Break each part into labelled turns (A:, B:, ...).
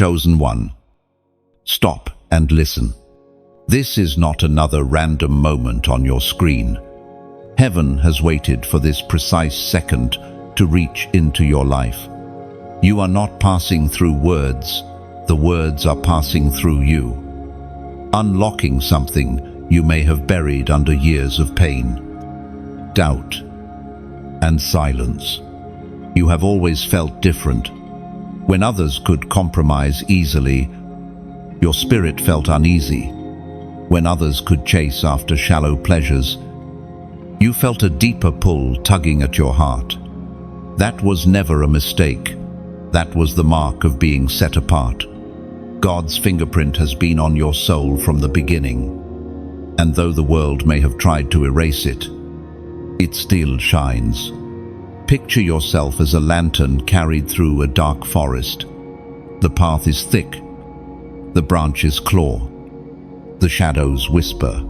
A: chosen one. Stop and listen. This is not another random moment on your screen. Heaven has waited for this precise second to reach into your life. You are not passing through words, the words are passing through you, unlocking something you may have buried under years of pain, doubt, and silence. You have always felt different. When others could compromise easily, your spirit felt uneasy. When others could chase after shallow pleasures, you felt a deeper pull tugging at your heart. That was never a mistake. That was the mark of being set apart. God's fingerprint has been on your soul from the beginning. And though the world may have tried to erase it, it still shines. Picture yourself as a lantern carried through a dark forest. The path is thick. The branches claw. The shadows whisper.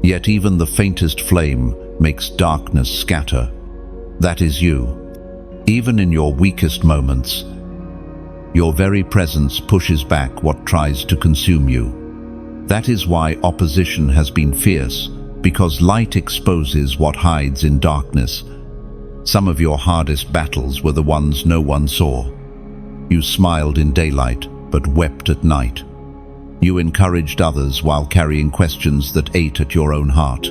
A: Yet even the faintest flame makes darkness scatter. That is you. Even in your weakest moments, your very presence pushes back what tries to consume you. That is why opposition has been fierce, because light exposes what hides in darkness. Some of your hardest battles were the ones no one saw. You smiled in daylight, but wept at night. You encouraged others while carrying questions that ate at your own heart.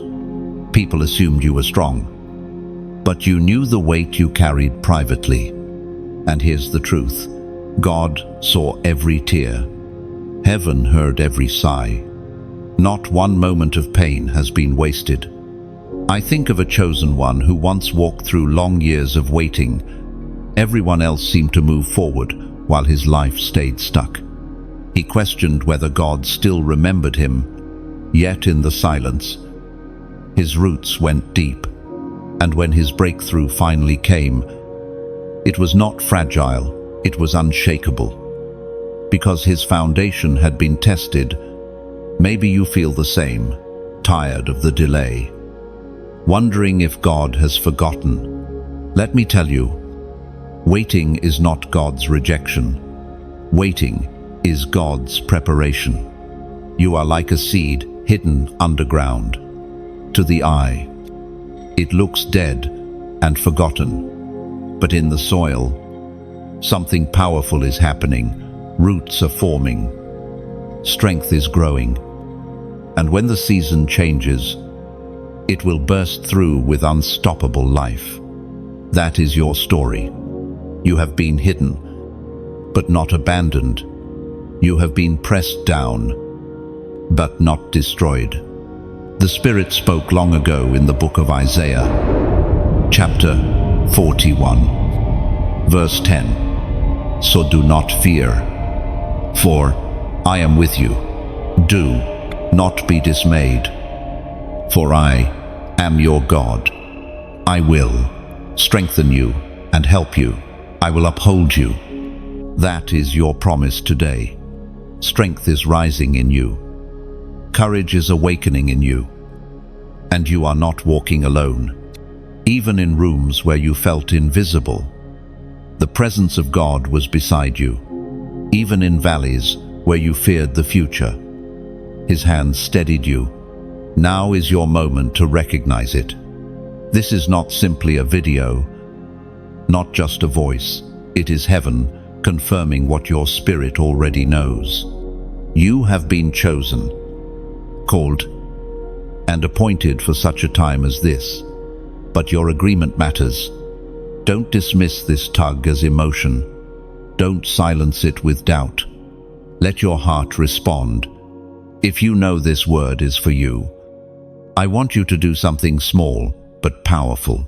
A: People assumed you were strong, but you knew the weight you carried privately. And here's the truth. God saw every tear. Heaven heard every sigh. Not one moment of pain has been wasted. I think of a chosen one who once walked through long years of waiting. Everyone else seemed to move forward while his life stayed stuck. He questioned whether God still remembered him, yet in the silence, his roots went deep. And when his breakthrough finally came, it was not fragile, it was unshakable. Because his foundation had been tested. Maybe you feel the same, tired of the delay, wondering if God has forgotten. Let me tell you, waiting is not God's rejection. Waiting is God's preparation. You are like a seed hidden underground. To the eye, it looks dead and forgotten, but in the soil, something powerful is happening. Roots are forming, strength is growing, and when the season changes, it will burst through with unstoppable life. That is your story. You have been hidden, but not abandoned. You have been pressed down, but not destroyed. The Spirit spoke long ago in the book of Isaiah, chapter 41, verse 10. So do not fear, for I am with you. Do not be dismayed, for I am your God. I will strengthen you and help you. I will uphold you. That is your promise today. Strength is rising in you. Courage is awakening in you. And you are not walking alone. Even in rooms where you felt invisible, the presence of God was beside you. Even in valleys where you feared the future, His hand steadied you. Now is your moment to recognize it. This is not simply a video, not just a voice. It is heaven confirming what your spirit already knows. You have been chosen, called, and appointed for such a time as this. But your agreement matters. Don't dismiss this tug as emotion. Don't silence it with doubt. Let your heart respond. If you know this word is for you, I want you to do something small but powerful.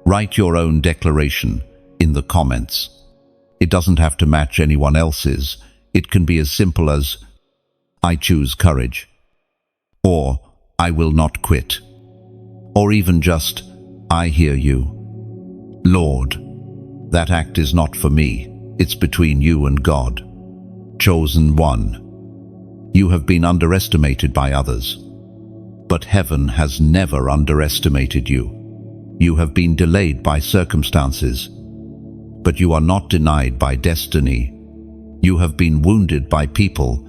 A: Write your own declaration in the comments. It doesn't have to match anyone else's. It can be as simple as, I choose courage, or I will not quit, or even just, I hear you. Lord, that act is not for me. It's between you and God. Chosen one. You have been underestimated by others, but heaven has never underestimated you. You have been delayed by circumstances, but you are not denied by destiny. You have been wounded by people,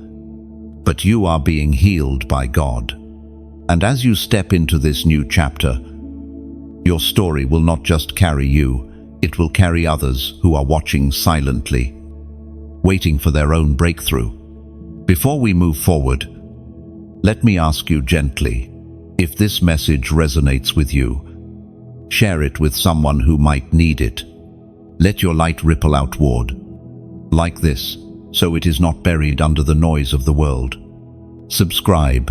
A: but you are being healed by God. And as you step into this new chapter, your story will not just carry you, it will carry others who are watching silently, waiting for their own breakthrough. Before we move forward, let me ask you gently, if this message resonates with you, share it with someone who might need it. Let your light ripple outward, like this, so it is not buried under the noise of the world. Subscribe,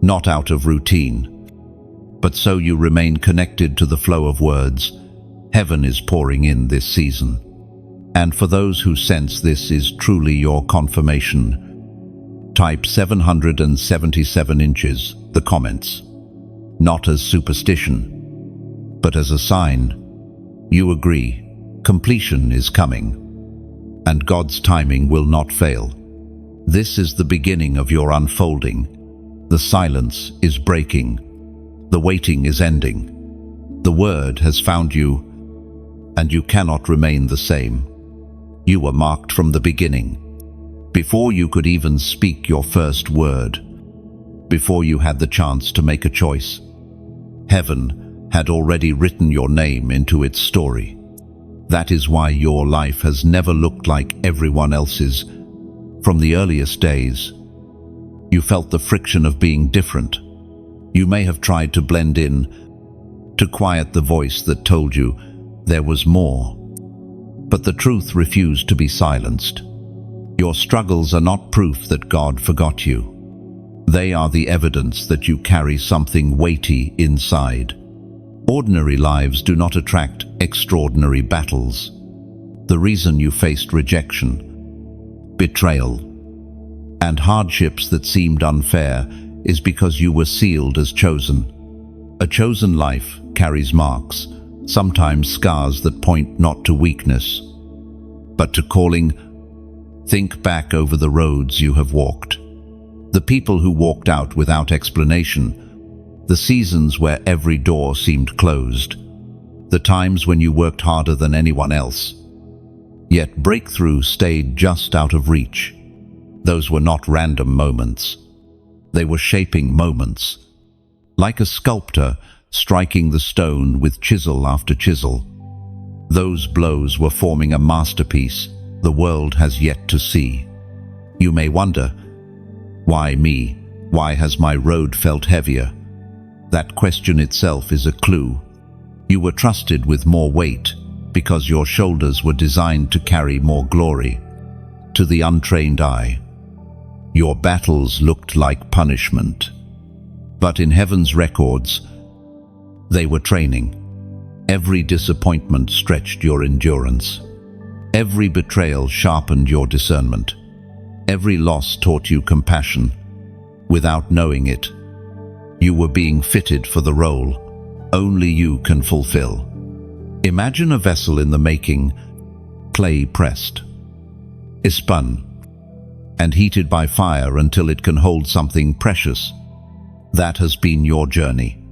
A: not out of routine, but so you remain connected to the flow of words heaven is pouring in this season. And for those who sense this is truly your confirmation, type 777 inches, the comments, not as superstition, but as a sign. You agree, completion is coming, and God's timing will not fail. This is the beginning of your unfolding. The silence is breaking. The waiting is ending. The word has found you, and you cannot remain the same. You were marked from the beginning, before you could even speak your first word, before you had the chance to make a choice. Heaven had already written your name into its story. That is why your life has never looked like everyone else's. From the earliest days, you felt the friction of being different. You may have tried to blend in, to quiet the voice that told you there was more. But the truth refused to be silenced. Your struggles are not proof that God forgot you. They are the evidence that you carry something weighty inside. Ordinary lives do not attract extraordinary battles. The reason you faced rejection, betrayal, and hardships that seemed unfair is because you were sealed as chosen. A chosen life carries marks, sometimes scars that point not to weakness, but to calling. Think back over the roads you have walked. The people who walked out without explanation, the seasons where every door seemed closed, the times when you worked harder than anyone else, yet breakthrough stayed just out of reach. Those were not random moments. They were shaping moments, like a sculptor striking the stone with chisel after chisel. Those blows were forming a masterpiece the world has yet to see. You may wonder, why me? Why has my road felt heavier? That question itself is a clue. You were trusted with more weight because your shoulders were designed to carry more glory. To the untrained eye, your battles looked like punishment. But in heaven's records, they were training. Every disappointment stretched your endurance. Every betrayal sharpened your discernment. Every loss taught you compassion. Without knowing it, you were being fitted for the role only you can fulfill. Imagine a vessel in the making, clay pressed, spun, and heated by fire until it can hold something precious. That has been your journey.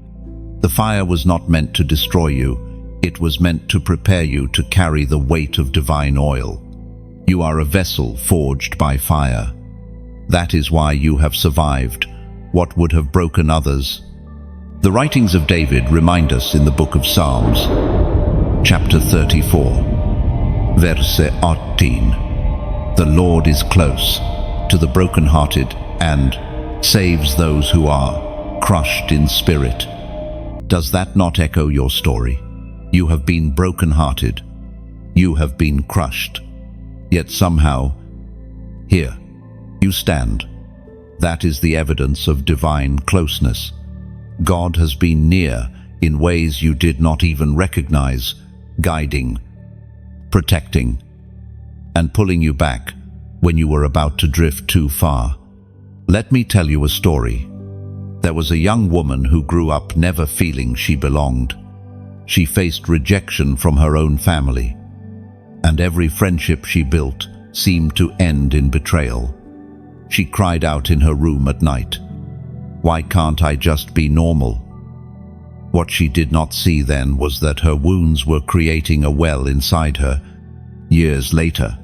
A: The fire was not meant to destroy you, it was meant to prepare you to carry the weight of divine oil. You are a vessel forged by fire. That is why you have survived what would have broken others. The writings of David remind us in the book of Psalms, chapter 34, verse 18, "The Lord is close to the brokenhearted and saves those who are crushed in spirit." Does that not echo your story? You have been brokenhearted. You have been crushed. Yet somehow, here, you stand. That is the evidence of divine closeness. God has been near in ways you did not even recognize, guiding, protecting, and pulling you back when you were about to drift too far. Let me tell you a story. There was a young woman who grew up never feeling she belonged. She faced rejection from her own family, and every friendship she built seemed to end in betrayal. She cried out in her room at night, "Why can't I just be normal?" What she did not see then was that her wounds were creating a well inside her. Years later,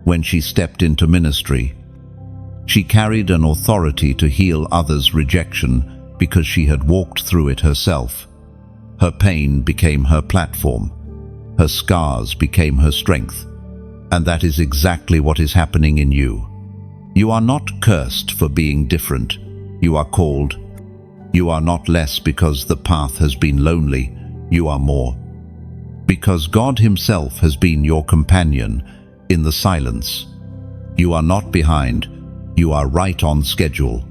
A: When she stepped into ministry, she carried an authority to heal others' rejection because she had walked through it herself. Her pain became her platform. Her scars became her strength. And that is exactly what is happening in you. You are not cursed for being different. You are called. You are not less because the path has been lonely. You are more. Because God Himself has been your companion in the silence. You are not behind. You are right on schedule.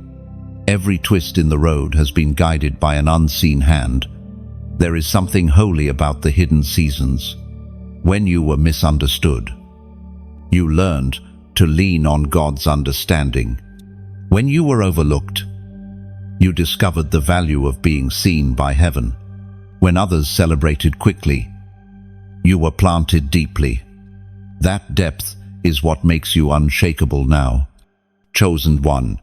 A: Every twist in the road has been guided by an unseen hand. There is something holy about the hidden seasons. When you were misunderstood, you learned to lean on God's understanding. When you were overlooked, you discovered the value of being seen by heaven. When others celebrated quickly, you were planted deeply. That depth is what makes you unshakable now. Chosen one.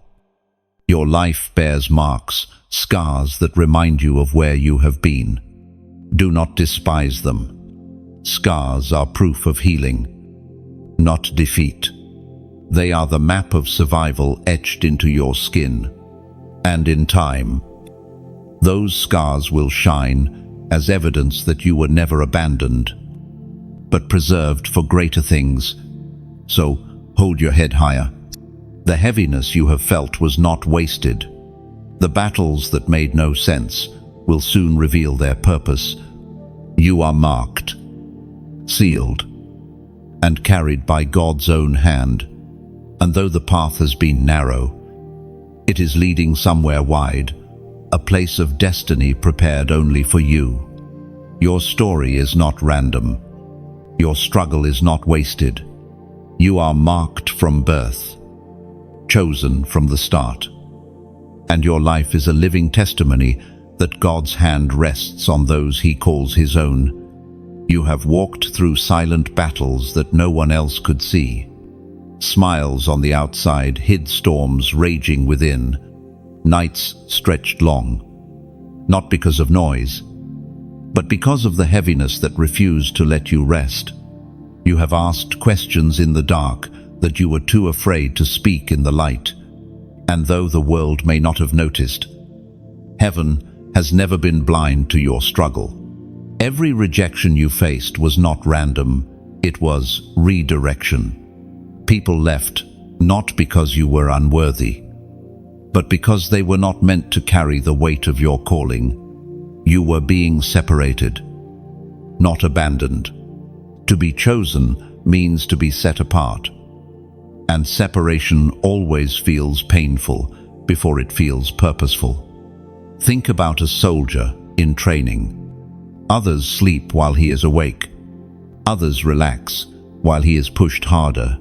A: Your life bears marks, scars that remind you of where you have been. Do not despise them. Scars are proof of healing, not defeat. They are the map of survival etched into your skin. And in time, those scars will shine as evidence that you were never abandoned, but preserved for greater things. So, hold your head higher. The heaviness you have felt was not wasted. The battles that made no sense will soon reveal their purpose. You are marked, sealed, and carried by God's own hand. And though the path has been narrow, it is leading somewhere wide, a place of destiny prepared only for you. Your story is not random. Your struggle is not wasted. You are marked from birth, chosen from the start. And your life is a living testimony that God's hand rests on those He calls His own. You have walked through silent battles that no one else could see. Smiles on the outside hid storms raging within. Nights stretched long, not because of noise, but because of the heaviness that refused to let you rest. You have asked questions in the dark that you were too afraid to speak in the light. And though the world may not have noticed, heaven has never been blind to your struggle. Every rejection you faced was not random, it was redirection. People left, not because you were unworthy, but because they were not meant to carry the weight of your calling. You were being separated, not abandoned. To be chosen means to be set apart, and separation always feels painful before it feels purposeful. Think about a soldier in training. Others sleep while he is awake. Others relax while he is pushed harder.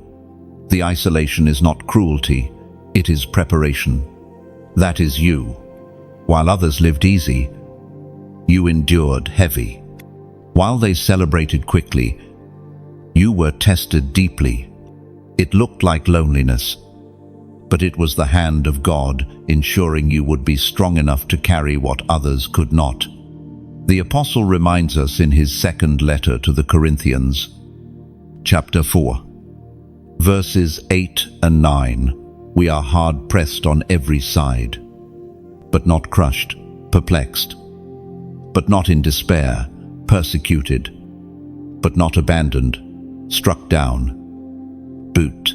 A: The isolation is not cruelty, it is preparation. That is you. While others lived easy, you endured heavy. While they celebrated quickly, you were tested deeply. It looked like loneliness, but it was the hand of God ensuring you would be strong enough to carry what others could not. The Apostle reminds us in his second letter to the Corinthians, chapter 4, verses 8 and 9, we are hard-pressed on every side, but not crushed, perplexed, but not in despair, persecuted, but not abandoned, struck down, boot,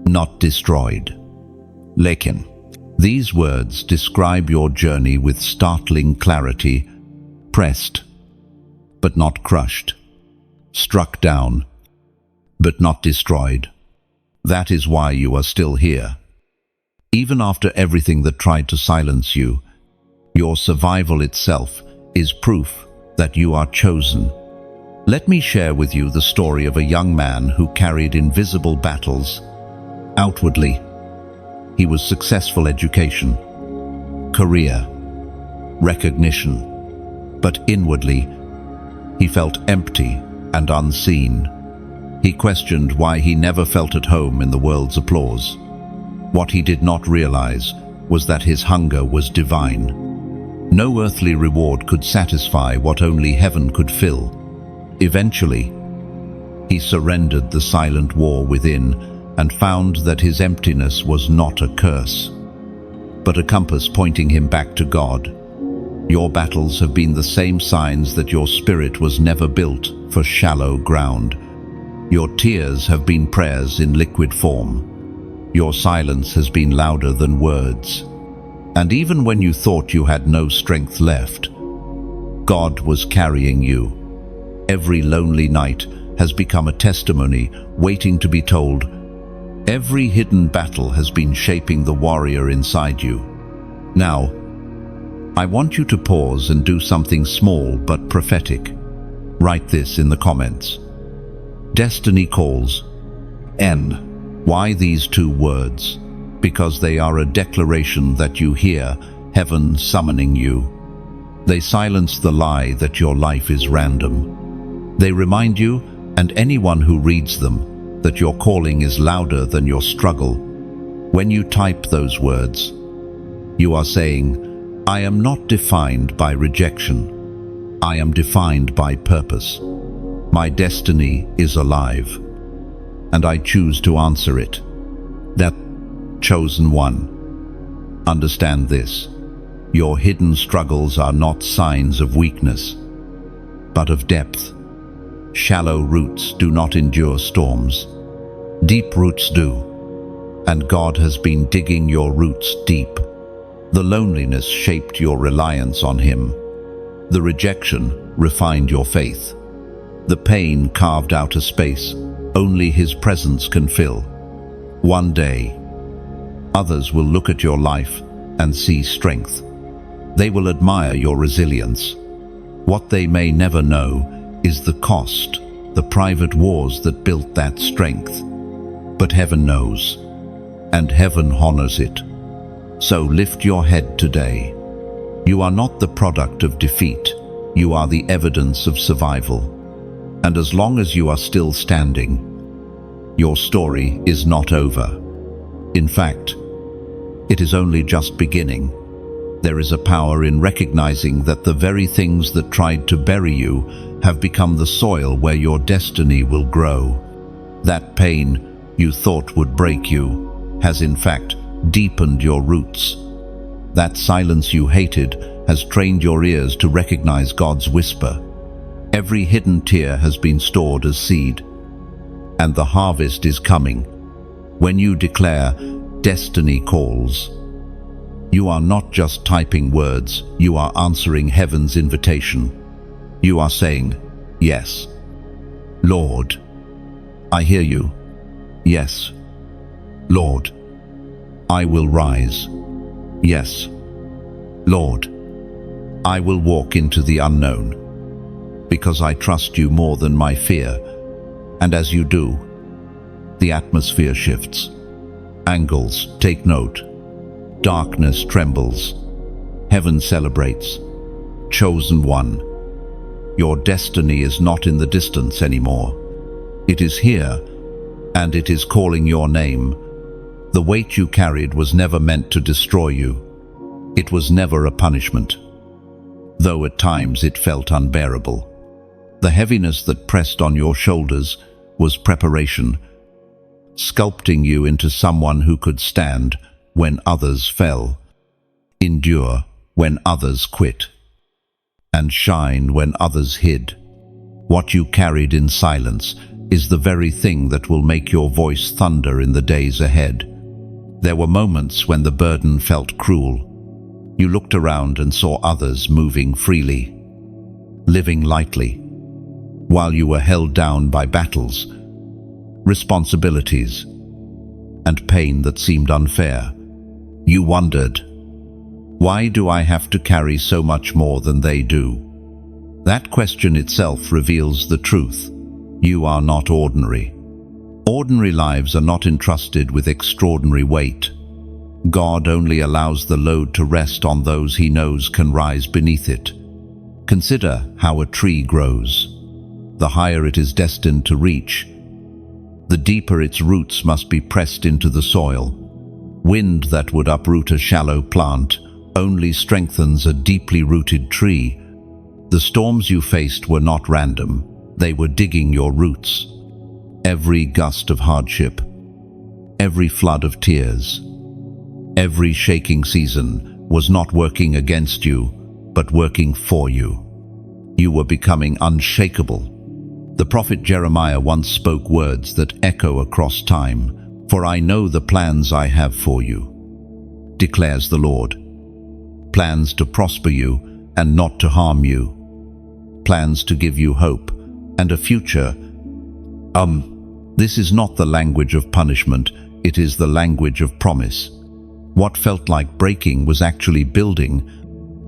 A: not destroyed. Lekin. These words describe your journey with startling clarity. Pressed, but not crushed. Struck down, but not destroyed. That is why you are still here. Even after everything that tried to silence you, your survival itself is proof that you are chosen. Let me share with you the story of a young man who carried invisible battles. Outwardly, he was successful education, career, recognition. But inwardly, he felt empty and unseen. He questioned why he never felt at home in the world's applause. What he did not realize was that his hunger was divine. No earthly reward could satisfy what only heaven could fill. Eventually, He surrendered the silent war within and found that his emptiness was not a curse, but a compass pointing him back to God. Your battles have been the same signs that your spirit was never built for shallow ground. Your tears have been prayers in liquid form. Your silence has been louder than words. And even when you thought you had no strength left, God was carrying you. Every lonely night has become a testimony waiting to be told. Every hidden battle has been shaping the warrior inside you. Now, I want you to pause and do something small but prophetic. Write this in the comments. Destiny calls. N. Why these two words? Because they are a declaration that you hear heaven summoning you. They silence the lie that your life is random. They remind you, and anyone who reads them, that your calling is louder than your struggle. When you type those words, you are saying, I am not defined by rejection. I am defined by purpose. My destiny is alive, and I choose to answer it. That chosen one. Understand this. Your hidden struggles are not signs of weakness, but of depth. Shallow roots do not endure storms. Deep roots do, and God has been digging your roots deep. The loneliness shaped your reliance on Him. The rejection refined your faith. The pain carved out a space only His presence can fill. One day, others will look at your life and see strength. They will admire your resilience. What they may never know is the cost, the private wars that built that strength. But heaven knows, and heaven honors it. So lift your head today. You are not the product of defeat. You are the evidence of survival. And as long as you are still standing, your story is not over. In fact, it is only just beginning. There is a power in recognizing that the very things that tried to bury you have become the soil where your destiny will grow. That pain you thought would break you has in fact deepened your roots. That silence you hated has trained your ears to recognize God's whisper. Every hidden tear has been stored as seed, and the harvest is coming. When you declare, destiny calls, you are not just typing words, you are answering heaven's invitation. You are saying, yes, Lord, I hear you. Yes, Lord, I will rise. Yes, Lord, I will walk into the unknown, because I trust you more than my fear. And as you do, the atmosphere shifts. Angles take note. Darkness trembles. Heaven celebrates. Chosen one. Your destiny is not in the distance anymore. It is here, and it is calling your name. The weight you carried was never meant to destroy you. It was never a punishment, though at times it felt unbearable. The heaviness that pressed on your shoulders was preparation, sculpting you into someone who could stand when others fell, endure when others quit, and shine when others hid. What you carried in silence is the very thing that will make your voice thunder in the days ahead. There were moments when the burden felt cruel. You looked around and saw others moving freely, living lightly, while you were held down by battles, responsibilities, and pain that seemed unfair. You wondered, why do I have to carry so much more than they do? That question itself reveals the truth. You are not ordinary. Ordinary lives are not entrusted with extraordinary weight. God only allows the load to rest on those He knows can rise beneath it. Consider how a tree grows. The higher it is destined to reach, the deeper its roots must be pressed into the soil. Wind that would uproot a shallow plant only strengthens a deeply rooted tree. The storms you faced were not random. They were digging your roots. Every gust of hardship, every flood of tears, every shaking season was not working against you, but working for you. You were becoming unshakable. The prophet Jeremiah once spoke words that echo across time, "For I know the plans I have for you, declares the Lord. Plans to prosper you and not to harm you. Plans to give you hope and a future." This is not the language of punishment, it is the language of promise. What felt like breaking was actually building.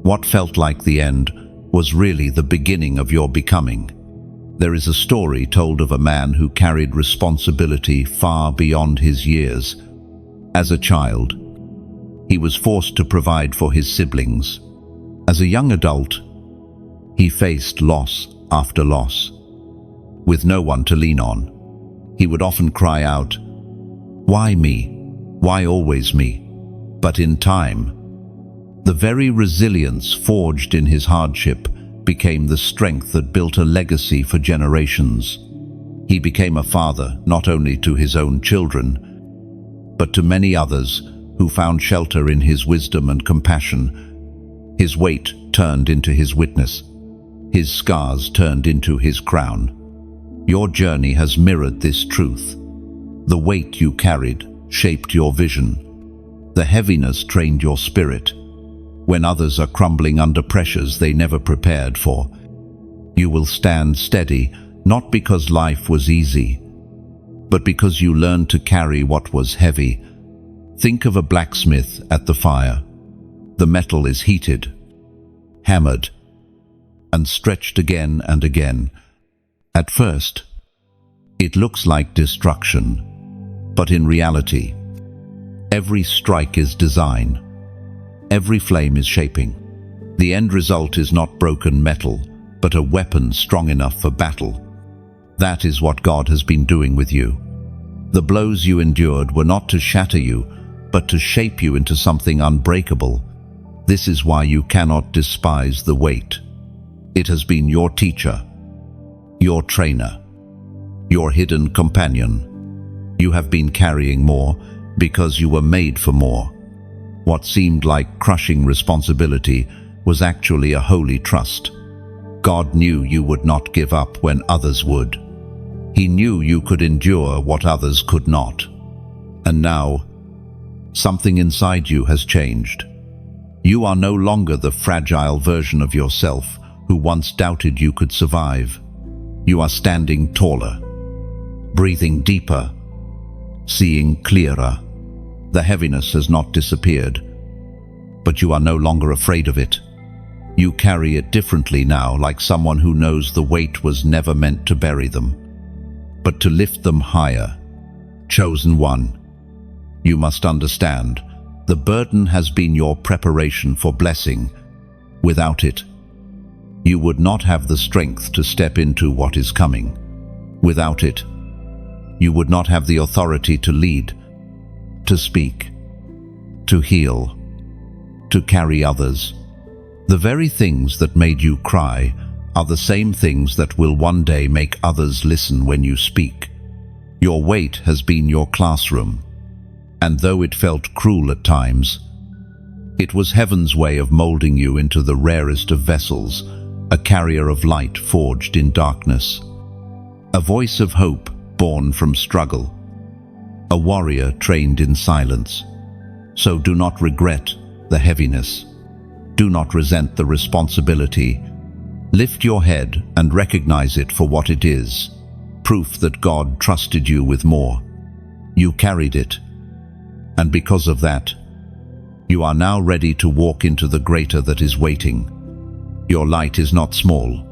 A: What felt like the end was really the beginning of your becoming. There is a story told of a man who carried responsibility far beyond his years. As a child, he was forced to provide for his siblings. As a young adult, he faced loss after loss. With no one to lean on, he would often cry out, "Why me? Why always me?" But in time, the very resilience forged in his hardship became the strength that built a legacy for generations. He became a father not only to his own children, but to many others who found shelter in his wisdom and compassion. His weight turned into his witness. His scars turned into his crown. Your journey has mirrored this truth. The weight you carried shaped your vision. The heaviness trained your spirit. When others are crumbling under pressures they never prepared for, you will stand steady, not because life was easy, but because you learned to carry what was heavy. Think of a blacksmith at the fire. The metal is heated, hammered, and stretched again and again. At first, it looks like destruction, but in reality, every strike is design. Every flame is shaping. The end result is not broken metal, but a weapon strong enough for battle. That is what God has been doing with you. The blows you endured were not to shatter you, but to shape you into something unbreakable. This is why you cannot despise the weight. It has been your teacher, your trainer, your hidden companion. You have been carrying more because you were made for more. What seemed like crushing responsibility was actually a holy trust. God knew you would not give up when others would. He knew you could endure what others could not. And now, something inside you has changed. You are no longer the fragile version of yourself who once doubted you could survive. You are standing taller, breathing deeper, seeing clearer. The heaviness has not disappeared, but you are no longer afraid of it. You carry it differently now, like someone who knows the weight was never meant to bury them, but to lift them higher. Chosen one, you must understand, the burden has been your preparation for blessing. Without it, you would not have the strength to step into what is coming. Without it, you would not have the authority to lead, to speak, to heal, to carry others. The very things that made you cry are the same things that will one day make others listen when you speak. Your weight has been your classroom, and though it felt cruel at times, it was heaven's way of molding you into the rarest of vessels, a carrier of light forged in darkness, a voice of hope born from struggle, a warrior trained in silence. So do not regret the heaviness. Do not resent the responsibility. Lift your head and recognize it for what it is, proof that God trusted you with more. You carried it, and because of that, you are now ready to walk into the greater that is waiting. Your light is not small.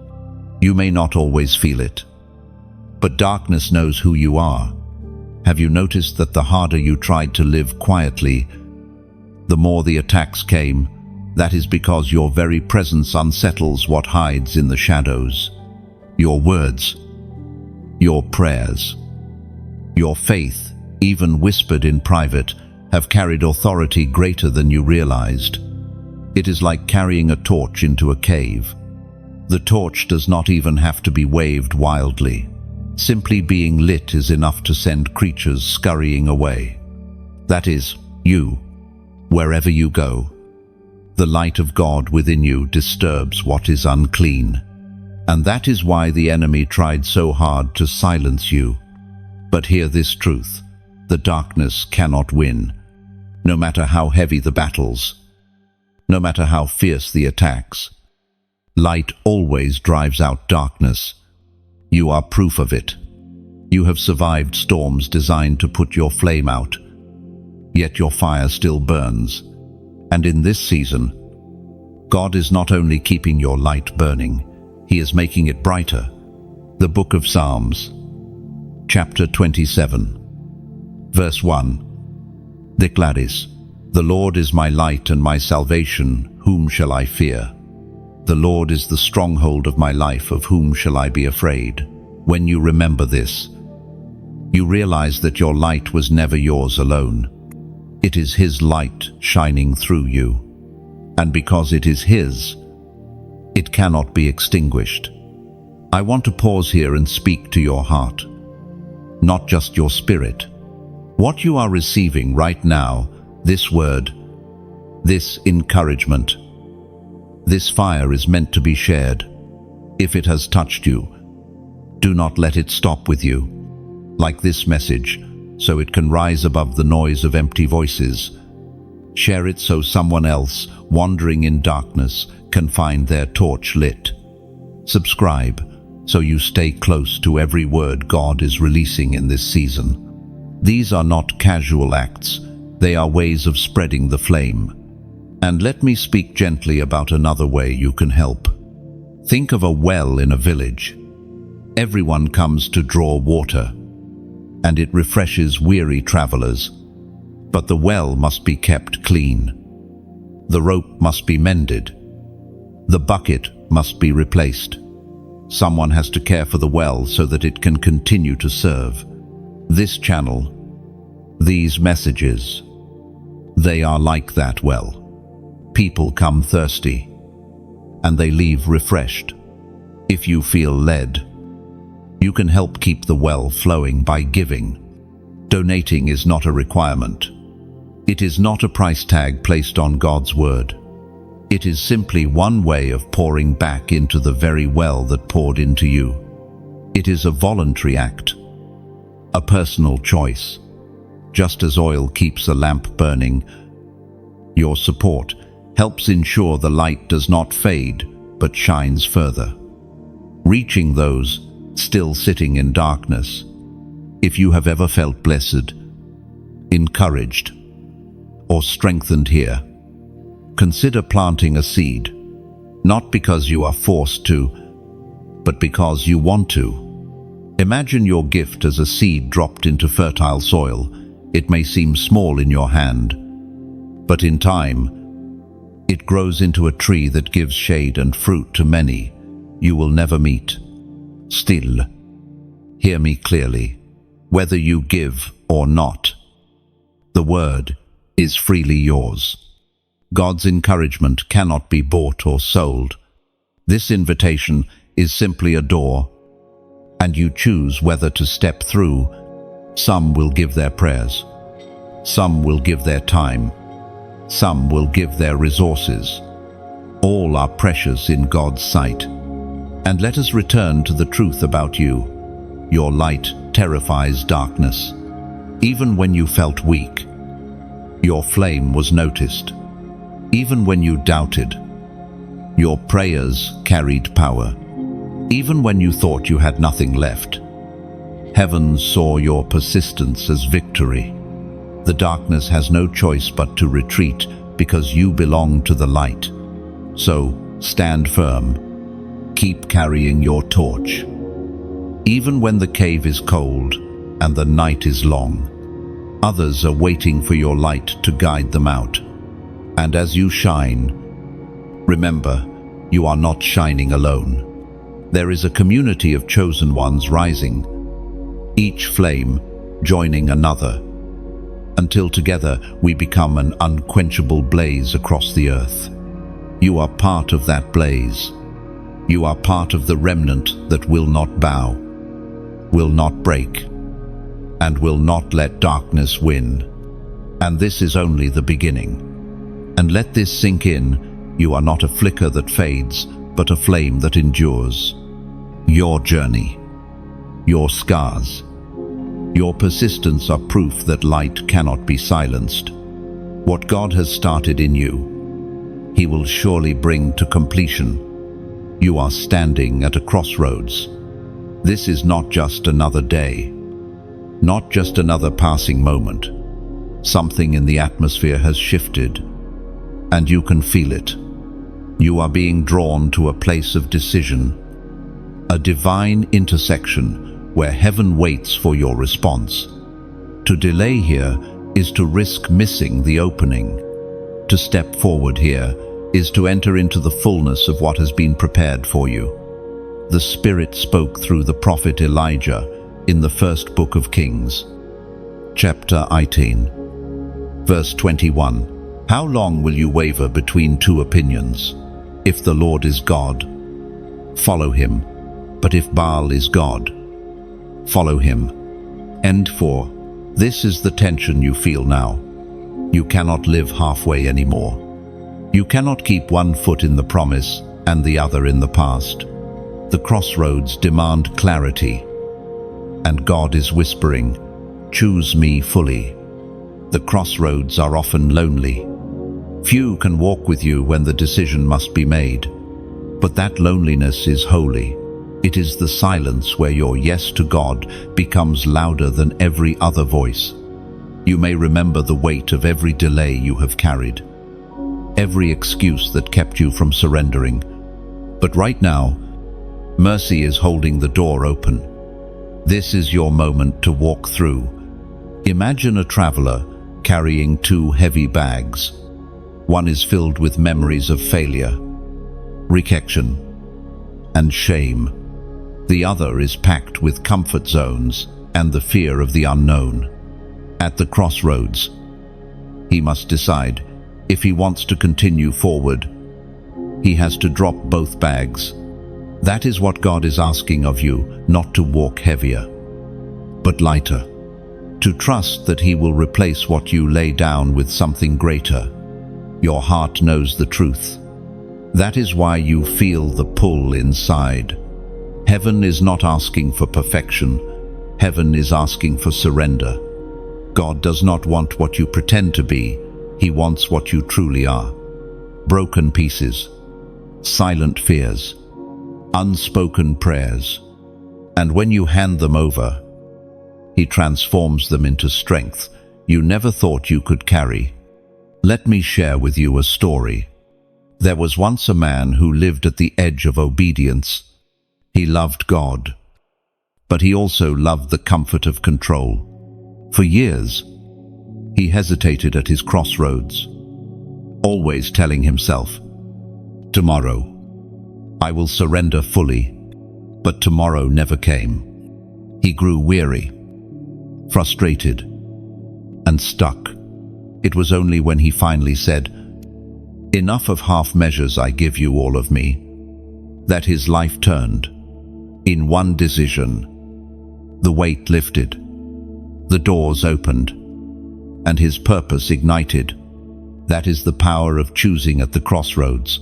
A: You may not always feel it, but darkness knows who you are. Have you noticed that the harder you tried to live quietly, the more the attacks came? That is because your very presence unsettles what hides in the shadows. Your words, your prayers, your faith, even whispered in private, have carried authority greater than you realized. It is like carrying a torch into a cave. The torch does not even have to be waved wildly. Simply being lit is enough to send creatures scurrying away. That is, you, wherever you go. The light of God within you disturbs what is unclean. And that is why the enemy tried so hard to silence you. But hear this truth: the darkness cannot win. No matter how heavy the battles, no matter how fierce the attacks, light always drives out darkness. You are proof of it. You have survived storms designed to put your flame out, yet your fire still burns. And in this season, God is not only keeping your light burning, He is making it brighter. The Book of Psalms, chapter 27, verse 1, declares, "The Lord is my light and my salvation, whom shall I fear? The Lord is the stronghold of my life, of whom shall I be afraid?" When you remember this, you realize that your light was never yours alone. It is His light shining through you. And because it is His, it cannot be extinguished. I want to pause here and speak to your heart, not just your spirit. What you are receiving right now, this word, this encouragement, this fire is meant to be shared. If it has touched you, do not let it stop with you. Like this message, so it can rise above the noise of empty voices. Share it so someone else, wandering in darkness, can find their torch lit. Subscribe, so you stay close to every word God is releasing in this season. These are not casual acts, they are ways of spreading the flame. And let me speak gently about another way you can help. Think of a well in a village. Everyone comes to draw water, and it refreshes weary travelers. But the well must be kept clean. The rope must be mended. The bucket must be replaced. Someone has to care for the well so that it can continue to serve. This channel, these messages, they are like that well. People come thirsty, and they leave refreshed. If you feel led, you can help keep the well flowing by giving. Donating is not a requirement. It is not a price tag placed on God's word. It is simply one way of pouring back into the very well that poured into you. It is a voluntary act, a personal choice. Just as oil keeps a lamp burning, your support helps ensure the light does not fade but shines further, reaching those still sitting in darkness. If you have ever felt blessed, encouraged, or strengthened here, consider planting a seed, not because you are forced to, but because you want to. Imagine your gift as a seed dropped into fertile soil. It may seem small in your hand, but in time, it grows into a tree that gives shade and fruit to many you will never meet. Still, hear me clearly. Whether you give or not, the word is freely yours. God's encouragement cannot be bought or sold. This invitation is simply a door, and you choose whether to step through. Some will give their prayers. Some will give their time. Some will give their resources. All are precious in God's sight. And let us return to the truth about you. Your light terrifies darkness. Even when you felt weak, your flame was noticed. Even when you doubted, your prayers carried power. Even when you thought you had nothing left, heaven saw your persistence as victory. The darkness has no choice but to retreat because you belong to the light. So stand firm. Keep carrying your torch. Even when the cave is cold and the night is long, others are waiting for your light to guide them out. And as you shine, remember, you are not shining alone. There is a community of chosen ones rising, each flame joining another, until together we become an unquenchable blaze across the earth. You are part of that blaze. You are part of the remnant that will not bow. will not break, and will not let darkness win. And this is only the beginning. And let this sink in, you are not a flicker that fades, but a flame that endures. Your journey, your scars, your persistence are proof that light cannot be silenced. What God has started in you, He will surely bring to completion. You are standing at a crossroads. This is not just another day, not just another passing moment. Something in the atmosphere has shifted, and you can feel it. You are being drawn to a place of decision, a divine intersection where heaven waits for your response. To delay here is to risk missing the opening. To step forward here is to enter into the fullness of what has been prepared for you. The Spirit spoke through the prophet Elijah in the first book of Kings, chapter 18, verse 21. How long will you waver between two opinions? If the Lord is God, follow Him. But if Baal is God, follow him. End 4. This is the tension you feel now. You cannot live halfway anymore. You cannot keep one foot in the promise and the other in the past. The crossroads demand clarity, and God is whispering, "Choose me fully." The crossroads are often lonely. Few can walk with you when the decision must be made, but that loneliness is holy. It is the silence where your yes to God becomes louder than every other voice. You may remember the weight of every delay you have carried, every excuse that kept you from surrendering. But right now, mercy is holding the door open. This is your moment to walk through. Imagine a traveler carrying two heavy bags. One is filled with memories of failure, rejection, and shame. The other is packed with comfort zones and the fear of the unknown. At the crossroads, he must decide if he wants to continue forward. He has to drop both bags. That is what God is asking of you, not to walk heavier, but lighter. To trust that He will replace what you lay down with something greater. Your heart knows the truth. That is why you feel the pull inside. Heaven is not asking for perfection. Heaven is asking for surrender. God does not want what you pretend to be. He wants what you truly are. Broken pieces, silent fears, unspoken prayers. And when you hand them over, He transforms them into strength you never thought you could carry. Let me share with you a story. There was once a man who lived at the edge of obedience. He loved God, but he also loved the comfort of control. For years, he hesitated at his crossroads, always telling himself, "Tomorrow, I will surrender fully," but tomorrow never came. He grew weary, frustrated, and stuck. It was only when he finally said, "Enough of half measures, I give you all of me," that his life turned. In one decision, the weight lifted, the doors opened, and his purpose ignited. That is the power of choosing at the crossroads.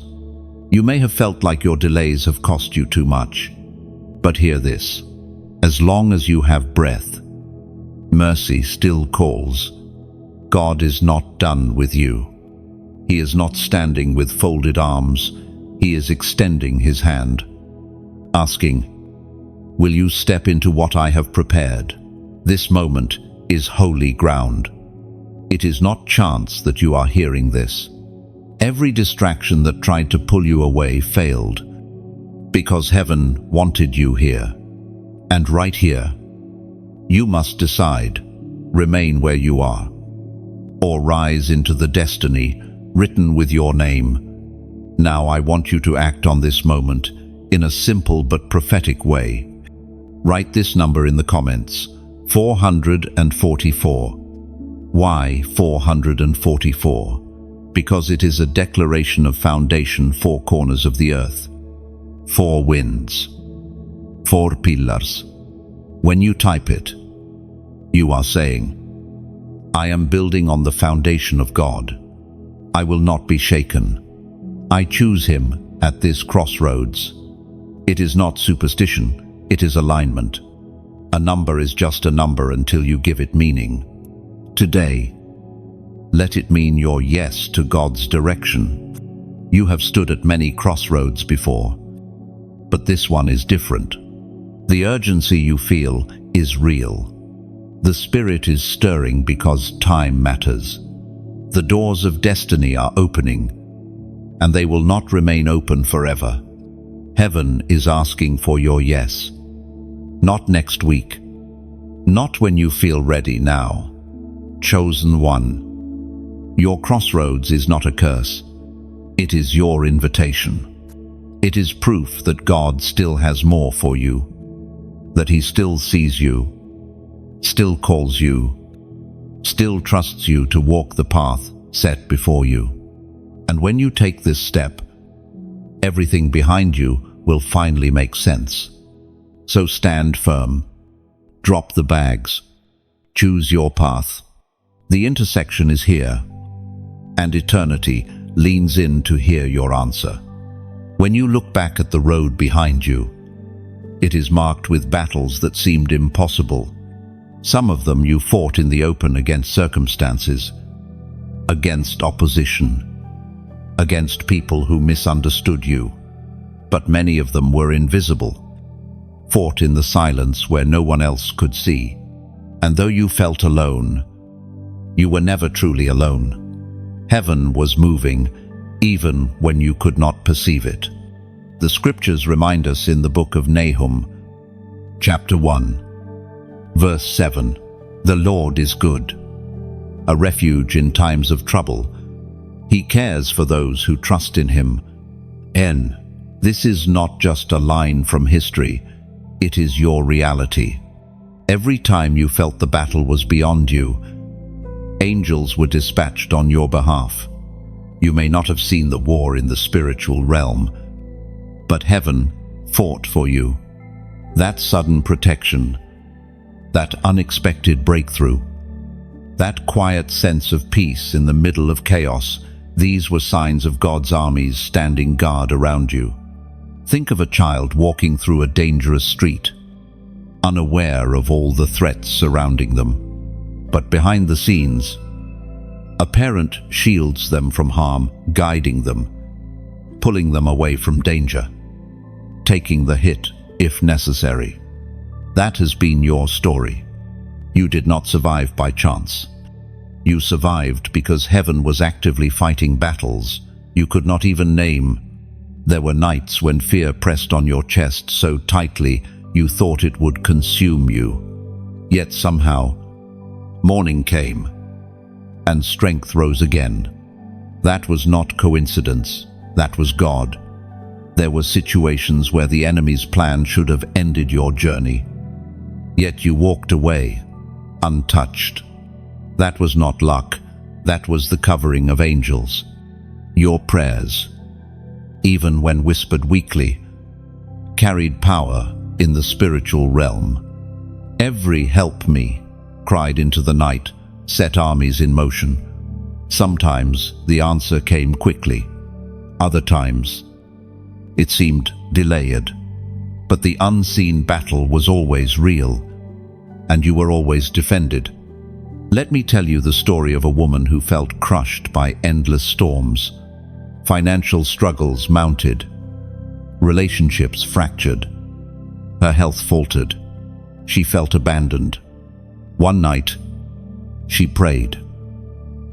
A: You may have felt like your delays have cost you too much, but hear this. As long as you have breath, mercy still calls. God is not done with you. He is not standing with folded arms. He is extending His hand, asking, "Will you step into what I have prepared?" This moment is holy ground. It is not chance that you are hearing this. Every distraction that tried to pull you away failed, because heaven wanted you here. And right here, you must decide, remain where you are, or rise into the destiny written with your name. Now I want you to act on this moment in a simple but prophetic way. Write this number in the comments, 444. Why 444? Because it is a declaration of foundation, 4 corners of the earth, 4 winds, 4 pillars, When you type it, you are saying, I am building on the foundation of God. I will not be shaken. I choose Him at this crossroads. It is not superstition, it is alignment. A number is just a number until you give it meaning. Today, let it mean your yes to God's direction. You have stood at many crossroads before, but this one is different. The urgency you feel is real. The Spirit is stirring because time matters. The doors of destiny are opening, and they will not remain open forever. Heaven is asking for your yes. Not next week. Not when you feel ready now. Chosen one. Your crossroads is not a curse. It is your invitation. It is proof that God still has more for you, that He still sees you, still calls you, still trusts you to walk the path set before you. And when you take this step, everything behind you will finally make sense. So stand firm. Drop the bags. Choose your path. The intersection is here, and eternity leans in to hear your answer. When you look back at the road behind you, it is marked with battles that seemed impossible. Some of them you fought in the open against circumstances, against opposition, against people who misunderstood you. But many of them were invisible, fought in the silence where no one else could see. And though you felt alone, you were never truly alone. Heaven was moving, even when you could not perceive it. The scriptures remind us in the book of Nahum, chapter 1, verse 7, "The Lord is good, a refuge in times of trouble. He cares for those who trust in Him." This is not just a line from history, it is your reality. Every time you felt the battle was beyond you, angels were dispatched on your behalf. You may not have seen the war in the spiritual realm, but heaven fought for you. That sudden protection, that unexpected breakthrough, that quiet sense of peace in the middle of chaos, these were signs of God's armies standing guard around you. Think of a child walking through a dangerous street, unaware of all the threats surrounding them. But behind the scenes, a parent shields them from harm, guiding them, pulling them away from danger, taking the hit if necessary. That has been your story. You did not survive by chance. You survived because heaven was actively fighting battles you could not even name. There were nights when fear pressed on your chest so tightly you thought it would consume you. Yet somehow, morning came, and strength rose again. That was not coincidence, that was God. There were situations where the enemy's plan should have ended your journey. Yet you walked away, untouched. That was not luck, that was the covering of angels. Your prayers, even when whispered weakly, carried power in the spiritual realm. Every "help me" cried into the night, set armies in motion. Sometimes the answer came quickly. Other times, it seemed delayed. But the unseen battle was always real, and you were always defended. Let me tell you the story of a woman who felt crushed by endless storms. Financial struggles mounted, relationships fractured, her health faltered. She felt abandoned. One night, she prayed,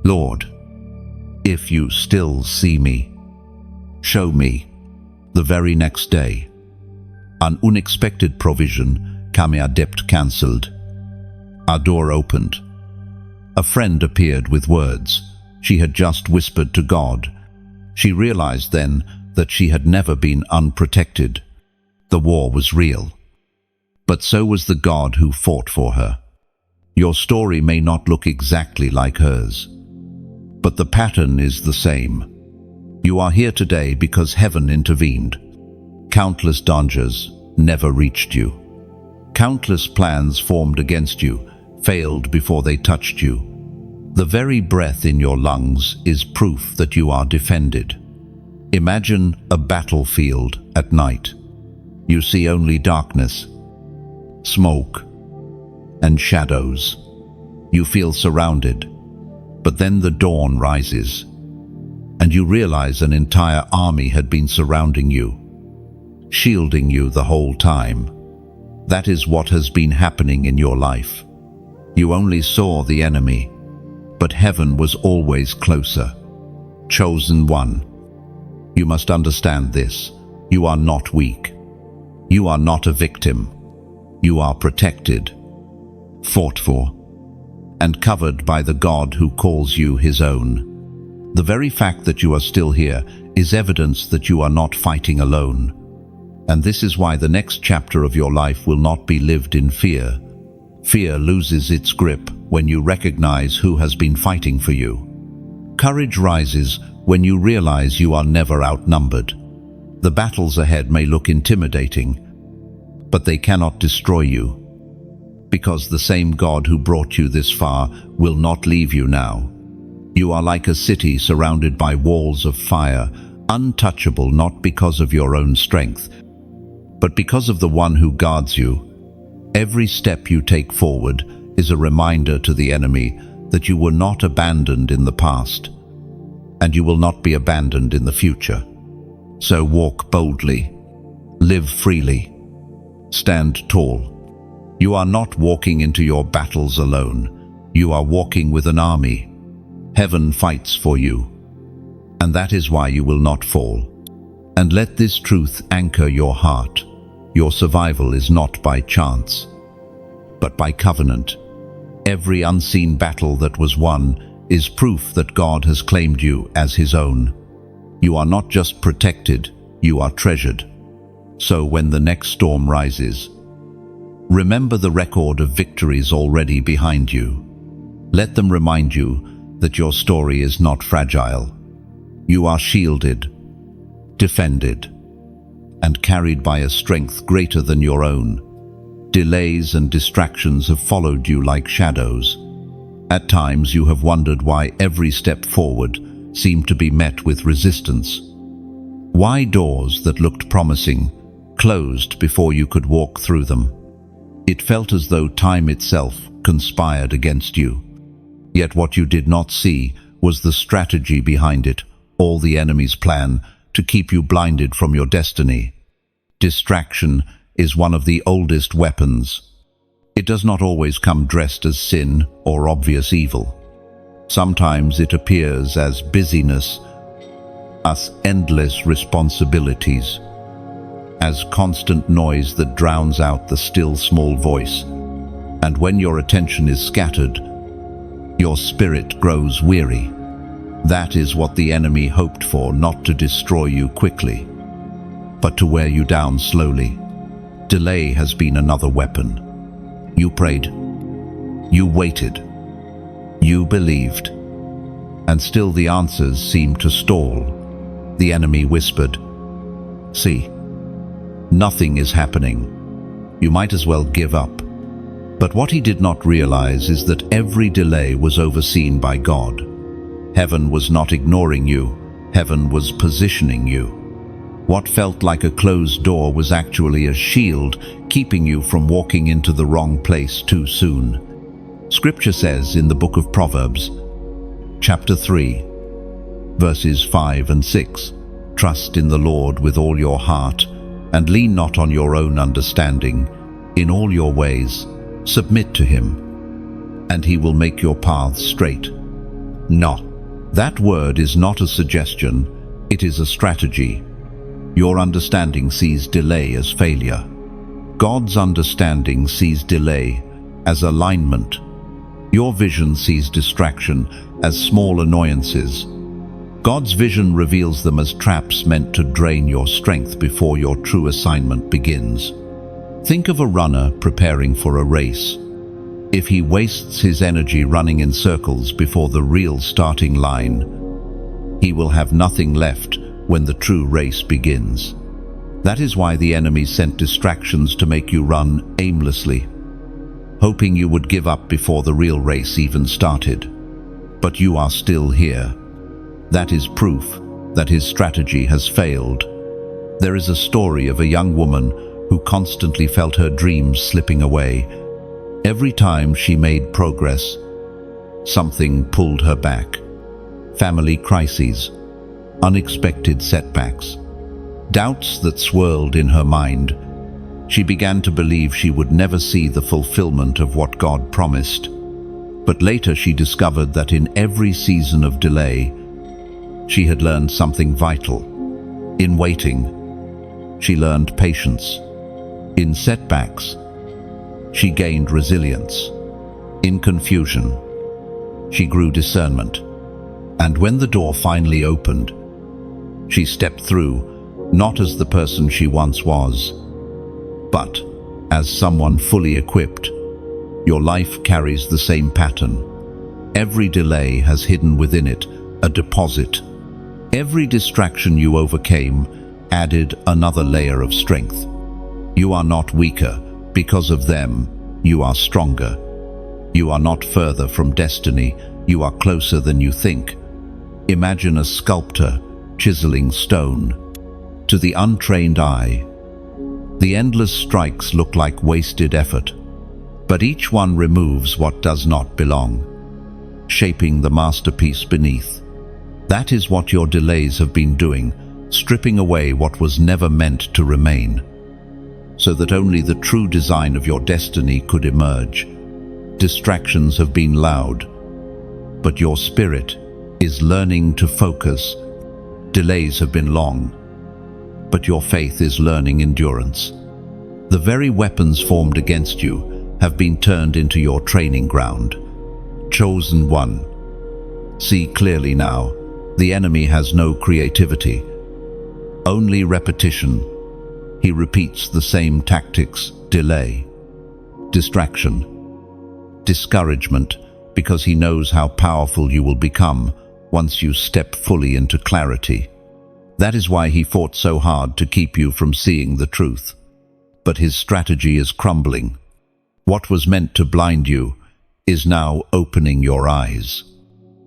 A: "Lord, if you still see me, show me." The very next day, an unexpected provision came adept cancelled. A door opened. A friend appeared with words she had just whispered to God. She realized then that she had never been unprotected. The war was real, but so was the God who fought for her. Your story may not look exactly like hers, but the pattern is the same. You are here today because heaven intervened. Countless dangers never reached you. Countless plans formed against you failed before they touched you. The very breath in your lungs is proof that you are defended. Imagine a battlefield at night. You see only darkness, smoke, and shadows. You feel surrounded, but then the dawn rises, and you realize an entire army had been surrounding you, shielding you the whole time. That is what has been happening in your life. You only saw the enemy, but heaven was always closer. Chosen one. You must understand this. You are not weak. You are not a victim. You are protected, fought for, and covered by the God who calls you his own. The very fact that you are still here is evidence that you are not fighting alone. And this is why the next chapter of your life will not be lived in fear. Fear loses its grip when you recognize who has been fighting for you. Courage rises when you realize you are never outnumbered. The battles ahead may look intimidating, but they cannot destroy you, because the same God who brought you this far will not leave you now. You are like a city surrounded by walls of fire, untouchable not because of your own strength, but because of the one who guards you. Every step you take forward is a reminder to the enemy that you were not abandoned in the past, and you will not be abandoned in the future. So walk boldly, live freely, stand tall. You are not walking into your battles alone. You are walking with an army. Heaven fights for you, and that is why you will not fall. And let this truth anchor your heart. Your survival is not by chance, but by covenant. Every unseen battle that was won is proof that God has claimed you as his own. You are not just protected, you are treasured. So when the next storm rises, remember the record of victories already behind you. Let them remind you that your story is not fragile. You are shielded, defended, and carried by a strength greater than your own. Delays and distractions have followed you like shadows. At times you have wondered why every step forward seemed to be met with resistance. Why doors that looked promising closed before you could walk through them. It felt as though time itself conspired against you. Yet what you did not see was the strategy behind it, all the enemy's plan to keep you blinded from your destiny. Distraction is one of the oldest weapons. It does not always come dressed as sin or obvious evil. Sometimes it appears as busyness, as endless responsibilities, as constant noise that drowns out the still small voice. And when your attention is scattered, your spirit grows weary. That is what the enemy hoped for, not to destroy you quickly, but to wear you down slowly. Delay has been another weapon. You prayed, you waited, you believed, and still the answers seemed to stall. The enemy whispered, "See, nothing is happening. You might as well give up." But what he did not realize is that every delay was overseen by God. Heaven was not ignoring you. Heaven was positioning you. What felt like a closed door was actually a shield keeping you from walking into the wrong place too soon. Scripture says in the book of Proverbs, chapter 3, verses 5 and 6, "Trust in the Lord with all your heart, and lean not on your own understanding. In all your ways, submit to him, and he will make your paths straight." No, that word is not a suggestion, it is a strategy. Your understanding sees delay as failure. God's understanding sees delay as alignment. Your vision sees distraction as small annoyances. God's vision reveals them as traps meant to drain your strength before your true assignment begins. Think of a runner preparing for a race. If he wastes his energy running in circles before the real starting line, he will have nothing left when the true race begins. That is why the enemy sent distractions to make you run aimlessly, hoping you would give up before the real race even started. But you are still here. That is proof that his strategy has failed. There is a story of a young woman who constantly felt her dreams slipping away. Every time she made progress, something pulled her back. Family crises, unexpected setbacks, doubts that swirled in her mind. She began to believe she would never see the fulfillment of what God promised. But later she discovered that in every season of delay, she had learned something vital. In waiting, she learned patience. In setbacks, she gained resilience. In confusion, she grew discernment. And when the door finally opened, she stepped through, not as the person she once was, but as someone fully equipped. Your life carries the same pattern. Every delay has hidden within it a deposit. Every distraction you overcame added another layer of strength. You are not weaker because of them, you are stronger. You are not further from destiny, you are closer than you think. Imagine a sculptor chiseling stone. To the untrained eye, the endless strikes look like wasted effort, but each one removes what does not belong, shaping the masterpiece beneath. That is what your delays have been doing, stripping away what was never meant to remain, so that only the true design of your destiny could emerge. Distractions have been loud, but your spirit is learning to focus. Delays have been long, but your faith is learning endurance. The very weapons formed against you have been turned into your training ground. Chosen one. See clearly now, the enemy has no creativity, only repetition. He repeats the same tactics: delay, distraction, discouragement, because he knows how powerful you will become once you step fully into clarity. That is why he fought so hard to keep you from seeing the truth. But his strategy is crumbling. What was meant to blind you is now opening your eyes.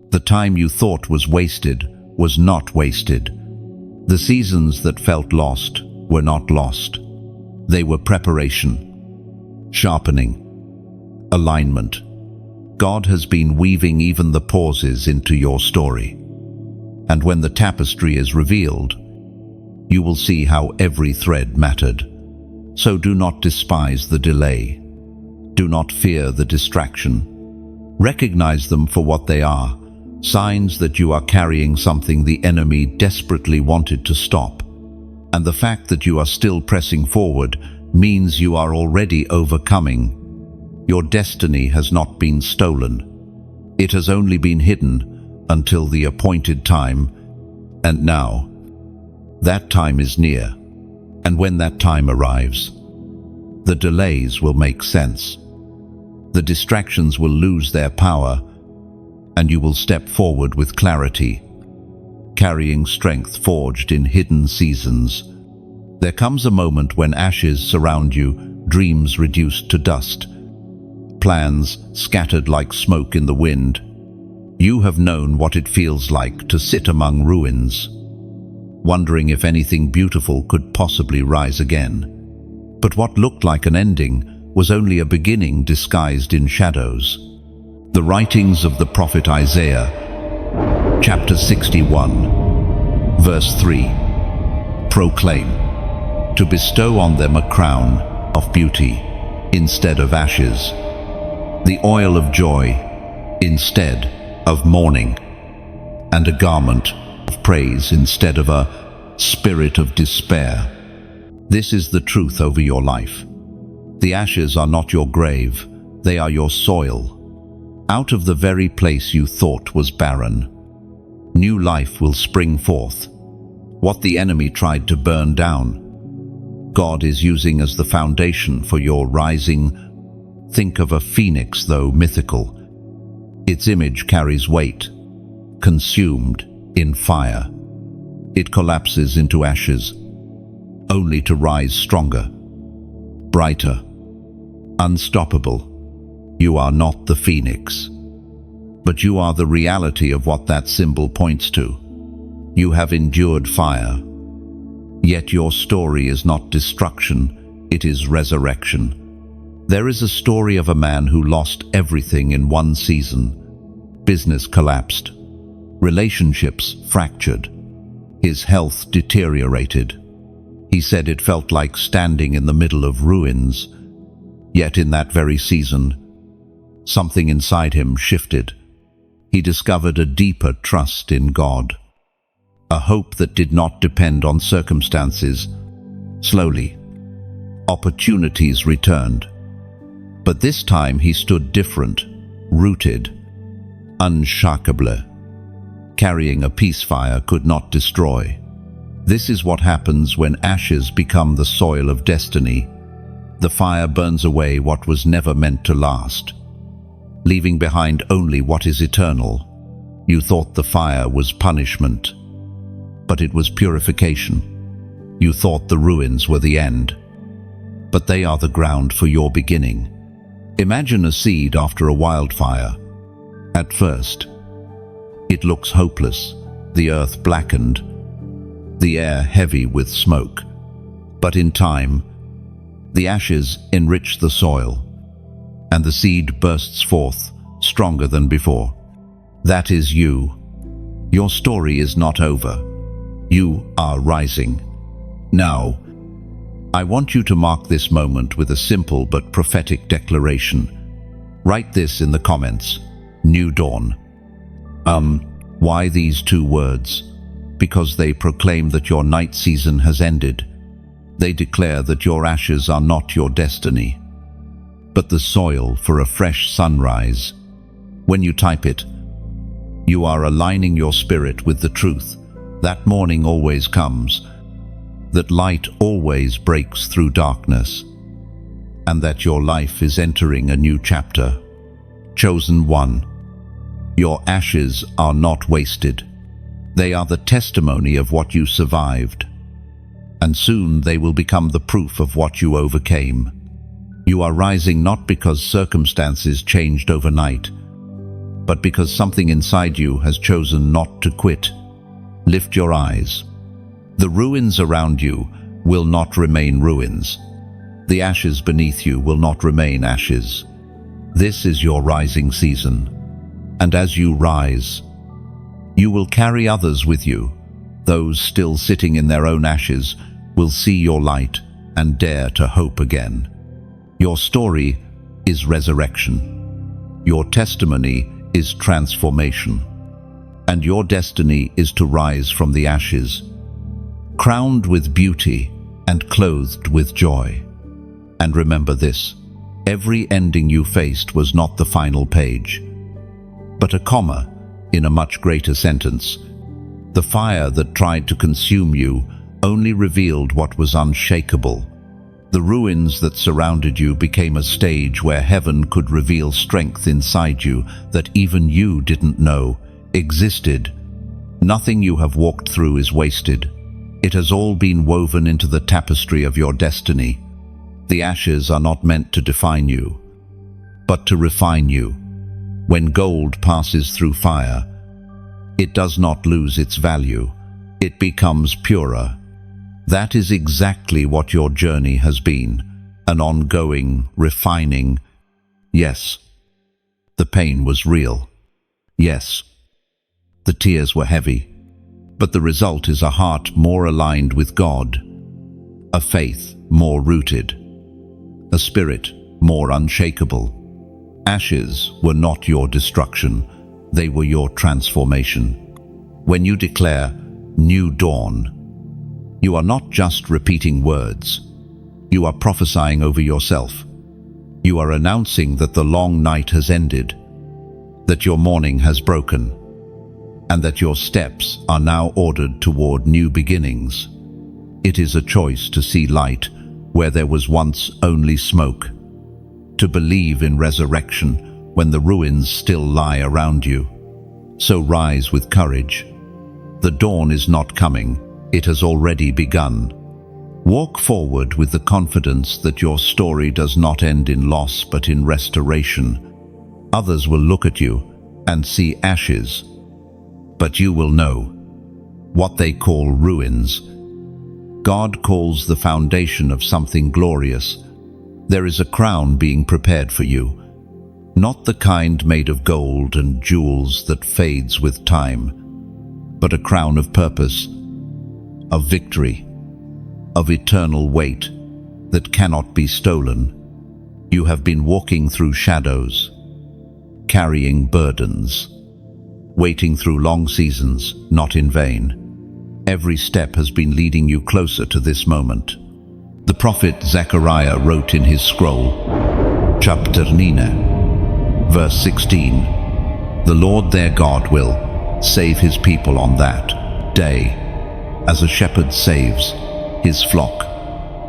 A: The time you thought was wasted was not wasted. The seasons that felt lost were not lost. They were preparation, sharpening, alignment. God has been weaving even the pauses into your story. And when the tapestry is revealed, you will see how every thread mattered. So do not despise the delay. Do not fear the distraction. Recognize them for what they are, signs that you are carrying something the enemy desperately wanted to stop. And the fact that you are still pressing forward means you are already overcoming. Your destiny has not been stolen. It has only been hidden until the appointed time, and now, that time is near. And when that time arrives, the delays will make sense. The distractions will lose their power, and you will step forward with clarity, carrying strength forged in hidden seasons. There comes a moment when ashes surround you, dreams reduced to dust, plans scattered like smoke in the wind. You have known what it feels like to sit among ruins, wondering if anything beautiful could possibly rise again. But what looked like an ending was only a beginning disguised in shadows. The writings of the prophet Isaiah, chapter 61, verse 3, proclaim, to bestow on them a crown of beauty instead of ashes, the oil of joy instead of mourning, and a garment of praise instead of a spirit of despair. This is the truth over your life. The ashes are not your grave, they are your soil. Out of the very place you thought was barren, new life will spring forth. What the enemy tried to burn down, God is using as the foundation for your rising. Think of a phoenix, though mythical. Its image carries weight, consumed in fire. It collapses into ashes, only to rise stronger, brighter, unstoppable. You are not the phoenix, but you are the reality of what that symbol points to. You have endured fire, yet your story is not destruction, it is resurrection. There is a story of a man who lost everything in one season. Business collapsed, relationships fractured, his health deteriorated. He said it felt like standing in the middle of ruins. Yet in that very season, something inside him shifted. He discovered a deeper trust in God, a hope that did not depend on circumstances. Slowly, opportunities returned. But this time he stood different, rooted, unshakable, carrying a peace fire could not destroy. This is what happens when ashes become the soil of destiny. The fire burns away what was never meant to last, leaving behind only what is eternal. You thought the fire was punishment, but it was purification. You thought the ruins were the end, but they are the ground for your beginning. Imagine a seed after a wildfire. At first, it looks hopeless, the earth blackened, the air heavy with smoke. But in time, the ashes enrich the soil, and the seed bursts forth, stronger than before. That is you. Your story is not over. You are rising. Now, I want you to mark this moment with a simple but prophetic declaration. Write this in the comments. New dawn. Why these two words? Because they proclaim that your night season has ended. They declare that your ashes are not your destiny, but the soil for a fresh sunrise. When you type it, you are aligning your spirit with the truth. That morning always comes, that light always breaks through darkness, and that your life is entering a new chapter. Chosen one, your ashes are not wasted. They are the testimony of what you survived, and soon they will become the proof of what you overcame. You are rising not because circumstances changed overnight, but because something inside you has chosen not to quit. Lift your eyes. The ruins around you will not remain ruins. The ashes beneath you will not remain ashes. This is your rising season, and as you rise, you will carry others with you. Those still sitting in their own ashes will see your light and dare to hope again. Your story is resurrection. Your testimony is transformation. And your destiny is to rise from the ashes, crowned with beauty and clothed with joy. And remember this, every ending you faced was not the final page, but a comma in a much greater sentence. The fire that tried to consume you only revealed what was unshakable. The ruins that surrounded you became a stage where heaven could reveal strength inside you that even you didn't know existed. Nothing you have walked through is wasted. It has all been woven into the tapestry of your destiny. The ashes are not meant to define you, but to refine you. When gold passes through fire, it does not lose its value. It becomes purer. That is exactly what your journey has been, an ongoing refining. Yes, the pain was real. Yes, the tears were heavy, but the result is a heart more aligned with God, a faith more rooted, a spirit more unshakable. Ashes were not your destruction, they were your transformation. When you declare, "New dawn," you are not just repeating words. You are prophesying over yourself. You are announcing that the long night has ended, that your morning has broken, and that your steps are now ordered toward new beginnings. It is a choice to see light where there was once only smoke, to believe in resurrection when the ruins still lie around you. So rise with courage. The dawn is not coming, it has already begun. Walk forward with the confidence that your story does not end in loss but in restoration. Others will look at you and see ashes, but you will know what they call ruins. God calls the foundation of something glorious. There is a crown being prepared for you, not the kind made of gold and jewels that fades with time, but a crown of purpose, of victory, of eternal weight that cannot be stolen. You have been walking through shadows, carrying burdens, waiting through long seasons, not in vain. Every step has been leading you closer to this moment. The prophet Zechariah wrote in his scroll, chapter 9, verse 16, "The Lord their God will save his people on that day, as a shepherd saves his flock.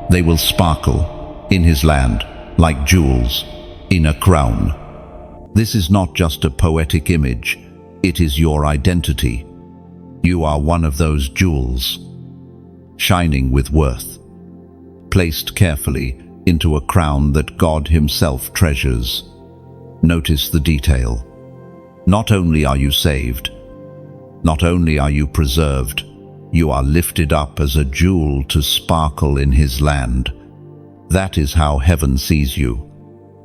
A: They will sparkle in his land like jewels in a crown." This is not just a poetic image, it is your identity. You are one of those jewels, shining with worth, placed carefully into a crown that God himself treasures. Notice the detail. Not only are you saved, not only are you preserved, you are lifted up as a jewel to sparkle in his land. That is how heaven sees you.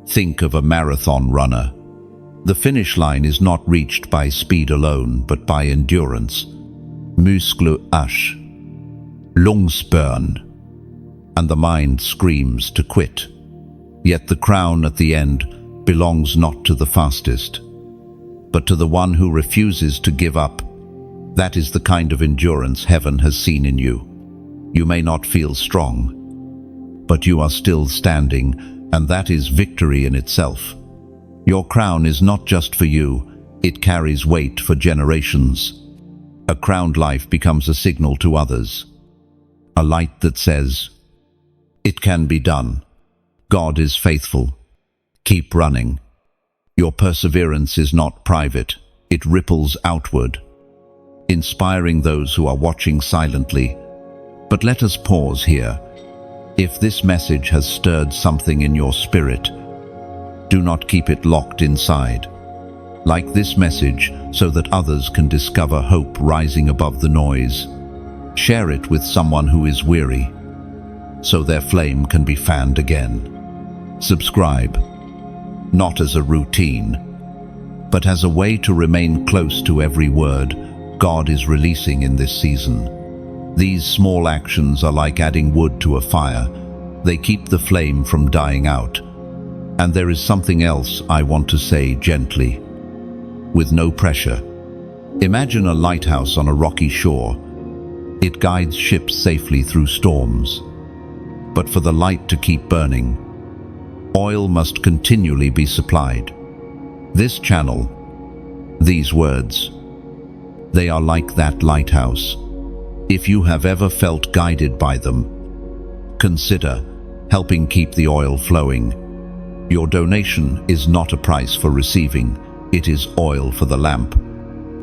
A: Think of a marathon runner. The finish line is not reached by speed alone, but by endurance. Muskler ash, lungs burn, and the mind screams to quit. Yet the crown at the end belongs not to the fastest, but to the one who refuses to give up. That is the kind of endurance heaven has seen in you. You may not feel strong, but you are still standing, and that is victory in itself. Your crown is not just for you, it carries weight for generations. A crowned life becomes a signal to others, a light that says, "It can be done. God is faithful. Keep running." Your perseverance is not private, it ripples outward, inspiring those who are watching silently. But let us pause here. If this message has stirred something in your spirit, do not keep it locked inside. Like this message so that others can discover hope rising above the noise. Share it with someone who is weary, so their flame can be fanned again. Subscribe, not as a routine, but as a way to remain close to every word God is releasing in this season. These small actions are like adding wood to a fire. They keep the flame from dying out. And there is something else I want to say gently, with no pressure. Imagine a lighthouse on a rocky shore. It guides ships safely through storms. But for the light to keep burning, oil must continually be supplied. This channel, these words, they are like that lighthouse. If you have ever felt guided by them, consider helping keep the oil flowing. Your donation is not a price for receiving, it is oil for the lamp.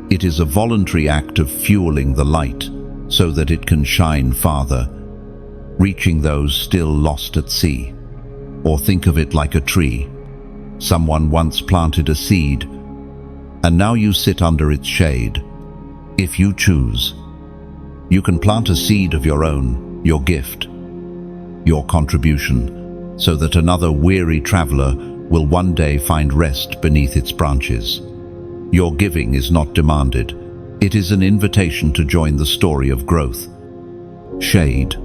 A: It is a voluntary act of fueling the light so that it can shine farther, reaching those still lost at sea. Or think of it like a tree. Someone once planted a seed, and now you sit under its shade. If you choose, you can plant a seed of your own, your gift, your contribution, so that another weary traveler will one day find rest beneath its branches. Your giving is not demanded. It is an invitation to join the story of growth, shade,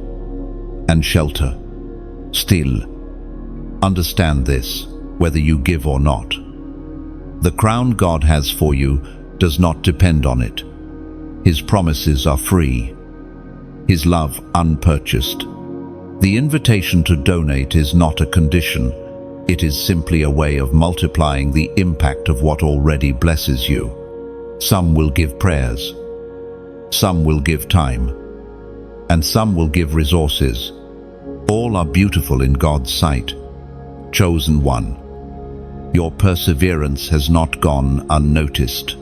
A: and shelter. Still, understand this, whether you give or not. The crown God has for you does not depend on it. His promises are free, His love unpurchased. The invitation to donate is not a condition. It is simply a way of multiplying the impact of what already blesses you. Some will give prayers, some will give time, and some will give resources. All are beautiful in God's sight. Chosen one, your perseverance has not gone unnoticed.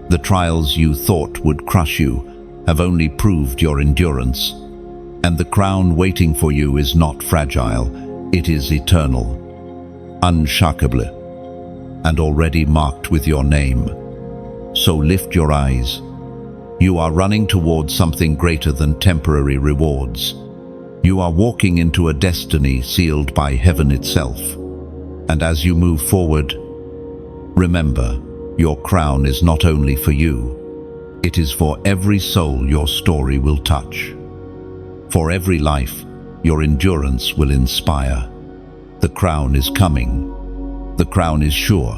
A: The trials you thought would crush you have only proved your endurance. And the crown waiting for you is not fragile, it is eternal, unshakable, and already marked with your name. So lift your eyes. You are running towards something greater than temporary rewards. You are walking into a destiny sealed by heaven itself. And as you move forward, remember, your crown is not only for you, it is for every soul your story will touch. For every life, your endurance will inspire. The crown is coming. The crown is sure.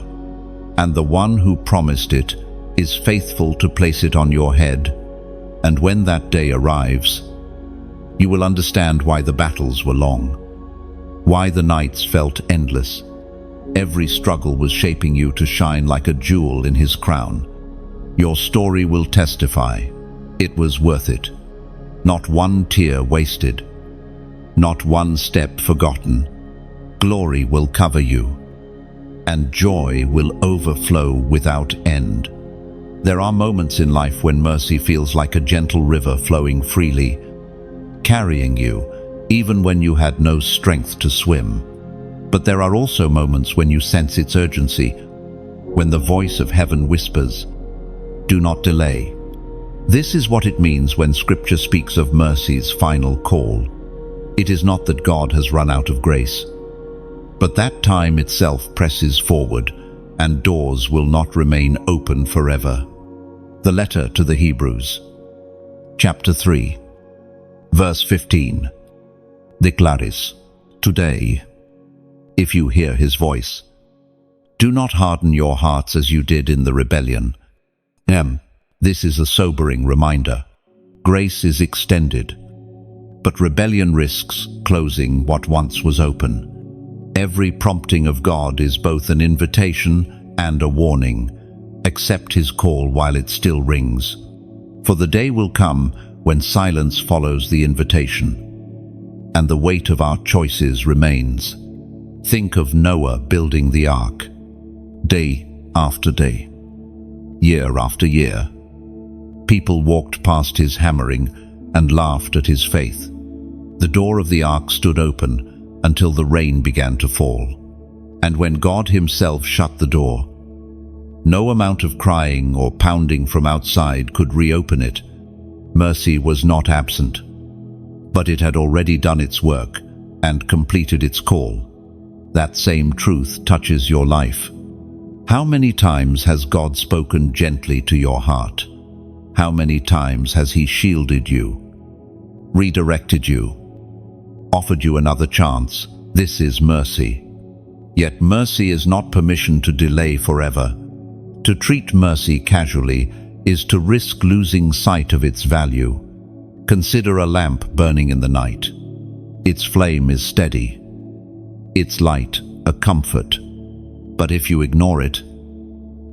A: And the one who promised it is faithful to place it on your head. And when that day arrives, you will understand why the battles were long, why the nights felt endless. Every struggle was shaping you to shine like a jewel in his crown. Your story will testify. It was worth it. Not one tear wasted. Not one step forgotten. Glory will cover you, and joy will overflow without end. There are moments in life when mercy feels like a gentle river flowing freely, carrying you, even when you had no strength to swim. But there are also moments when you sense its urgency, when the voice of heaven whispers, "Do not delay." This is what it means when Scripture speaks of mercy's final call. It is not that God has run out of grace, but that time itself presses forward, and doors will not remain open forever. The letter to the Hebrews, chapter 3, verse 15. Declaris, today, if you hear his voice, do not harden your hearts as you did in the rebellion. This is a sobering reminder. Grace is extended, but rebellion risks closing what once was open. Every prompting of God is both an invitation and a warning. Accept his call while it still rings. For the day will come when silence follows the invitation, and the weight of our choices remains. Think of Noah building the ark, day after day, year after year. People walked past his hammering and laughed at his faith. The door of the ark stood open until the rain began to fall. And when God himself shut the door, no amount of crying or pounding from outside could reopen it. Mercy was not absent, but it had already done its work and completed its call. That same truth touches your life. How many times has God spoken gently to your heart? How many times has he shielded you, redirected you, offered you another chance? This is mercy. Yet mercy is not permission to delay forever. To treat mercy casually is to risk losing sight of its value. Consider a lamp burning in the night. Its flame is steady, its light a comfort. But if you ignore it,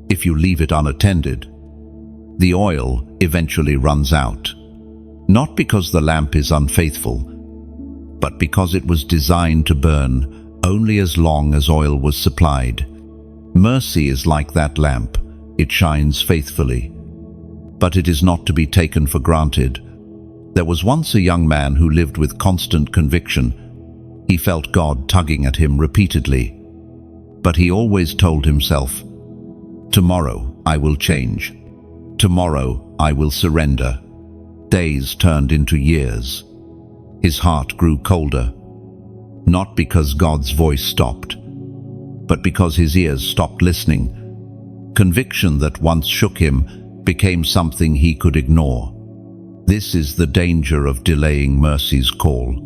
A: if you leave it unattended, the oil eventually runs out. Not because the lamp is unfaithful, but because it was designed to burn only as long as oil was supplied. Mercy is like that lamp. It shines faithfully, but it is not to be taken for granted. There was once a young man who lived with constant conviction. He felt God tugging at him repeatedly, but he always told himself, "Tomorrow I will change. Tomorrow I will surrender." Days turned into years. His heart grew colder, not because God's voice stopped, but because his ears stopped listening. Conviction that once shook him became something he could ignore. This is the danger of delaying mercy's call.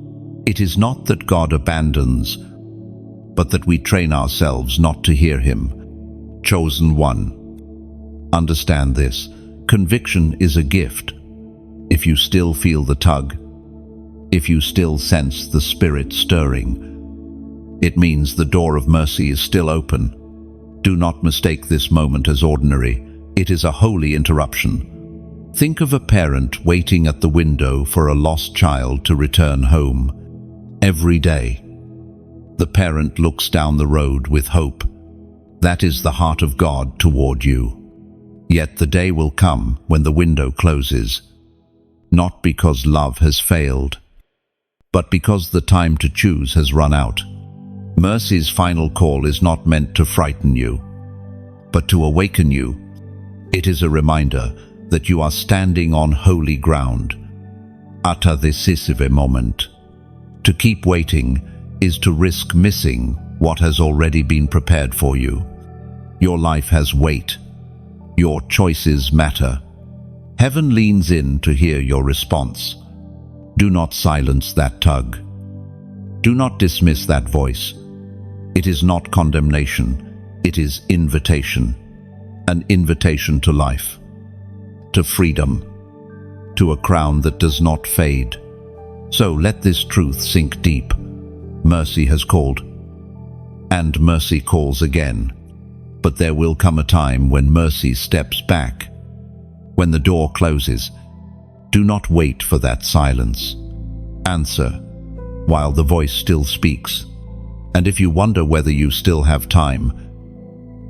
A: It is not that God abandons, but that we train ourselves not to hear him. Chosen one. Understand this. Conviction is a gift. If you still feel the tug, if you still sense the Spirit stirring, it means the door of mercy is still open. Do not mistake this moment as ordinary. It is a holy interruption. Think of a parent waiting at the window for a lost child to return home. Every day, the parent looks down the road with hope. That is the heart of God toward you. Yet the day will come when the window closes, not because love has failed, but because the time to choose has run out. Mercy's final call is not meant to frighten you, but to awaken you. It is a reminder that you are standing on holy ground, at a decisive moment. To keep waiting is to risk missing what has already been prepared for you. Your life has weight. Your choices matter. Heaven leans in to hear your response. Do not silence that tug. Do not dismiss that voice. It is not condemnation. It is invitation. An invitation to life, to freedom, to a crown that does not fade. So let this truth sink deep. Mercy has called, and mercy calls again. But there will come a time when mercy steps back. When the door closes, do not wait for that silence. Answer while the voice still speaks. And if you wonder whether you still have time,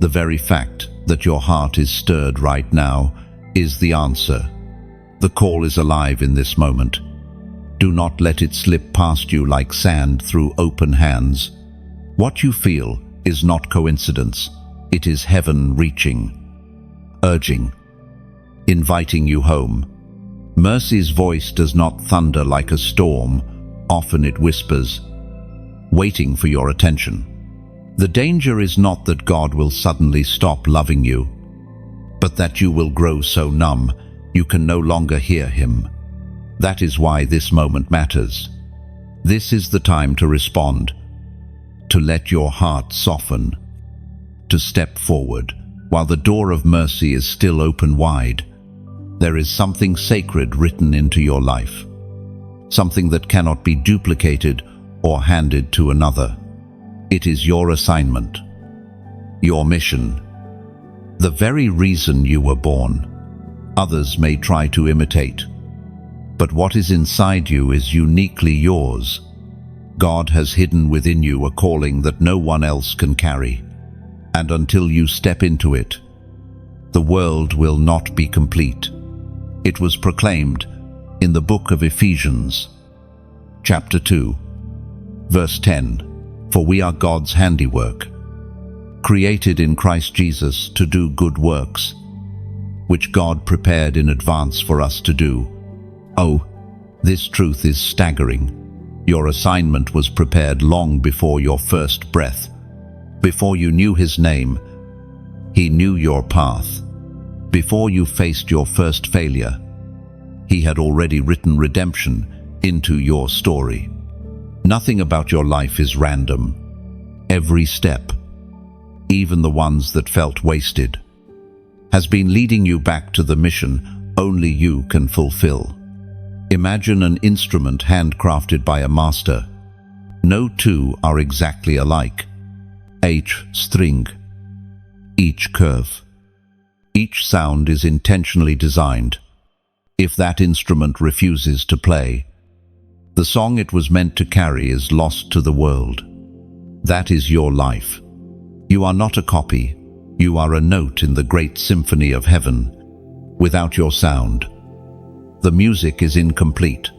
A: the very fact that your heart is stirred right now is the answer. The call is alive in this moment. Do not let it slip past you like sand through open hands. What you feel is not coincidence. It is heaven reaching, urging, inviting you home. Mercy's voice does not thunder like a storm. Often it whispers, waiting for your attention. The danger is not that God will suddenly stop loving you, but that you will grow so numb you can no longer hear him. That is why this moment matters. This is the time to respond, to let your heart soften, to step forward while the door of mercy is still open wide. There is something sacred written into your life, something that cannot be duplicated or handed to another. It is your assignment, your mission, the very reason you were born. Others may try to imitate, but what is inside you is uniquely yours. God has hidden within you a calling that no one else can carry, and until you step into it, the world will not be complete. It was proclaimed in the book of Ephesians, chapter 2, verse 10, "For we are God's handiwork, created in Christ Jesus to do good works, which God prepared in advance for us to do." Oh, this truth is staggering. Your assignment was prepared long before your first breath. Before you knew his name, he knew your path. Before you faced your first failure, he had already written redemption into your story. Nothing about your life is random. Every step, even the ones that felt wasted, has been leading you back to the mission only you can fulfill. Imagine an instrument handcrafted by a master. No two are exactly alike. Each string, each curve, each sound is intentionally designed. If that instrument refuses to play, the song it was meant to carry is lost to the world. That is your life. You are not a copy. You are a note in the great symphony of heaven. Without your sound, the music is incomplete.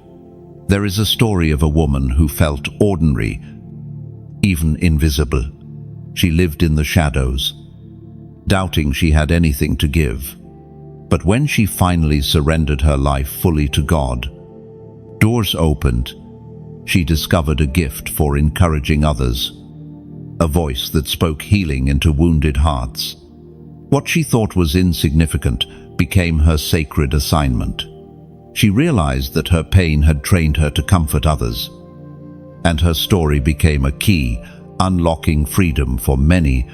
A: There is a story of a woman who felt ordinary, even invisible. She lived in the shadows, doubting she had anything to give. But when she finally surrendered her life fully to God, doors opened. She discovered a gift for encouraging others, a voice that spoke healing into wounded hearts. What she thought was insignificant became her sacred assignment. She realized that her pain had trained her to comfort others, and her story became a key, unlocking freedom for many.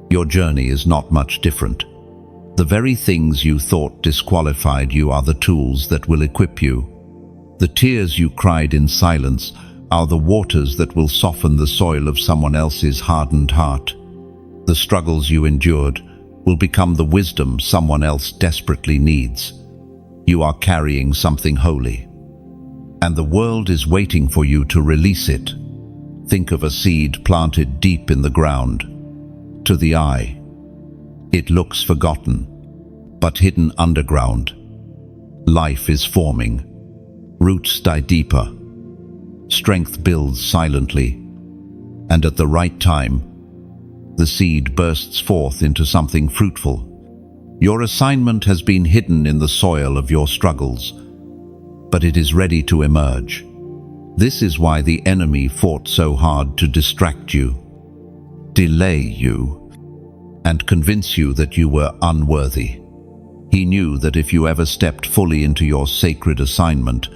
A: Your journey is not much different. The very things you thought disqualified you are the tools that will equip you. The tears you cried in silence are the waters that will soften the soil of someone else's hardened heart. The struggles you endured will become the wisdom someone else desperately needs. You are carrying something holy, and the world is waiting for you to release it. Think of a seed planted deep in the ground. To the eye, it looks forgotten, but hidden underground, life is forming. Roots die deeper, Strength builds silently, and at the right time, the seed bursts forth into something fruitful. Your assignment has been hidden in the soil of your struggles, but it is ready to emerge. This is why the enemy fought so hard to distract you, delay you, and convince you that you were unworthy. He knew that if you ever stepped fully into your sacred assignment,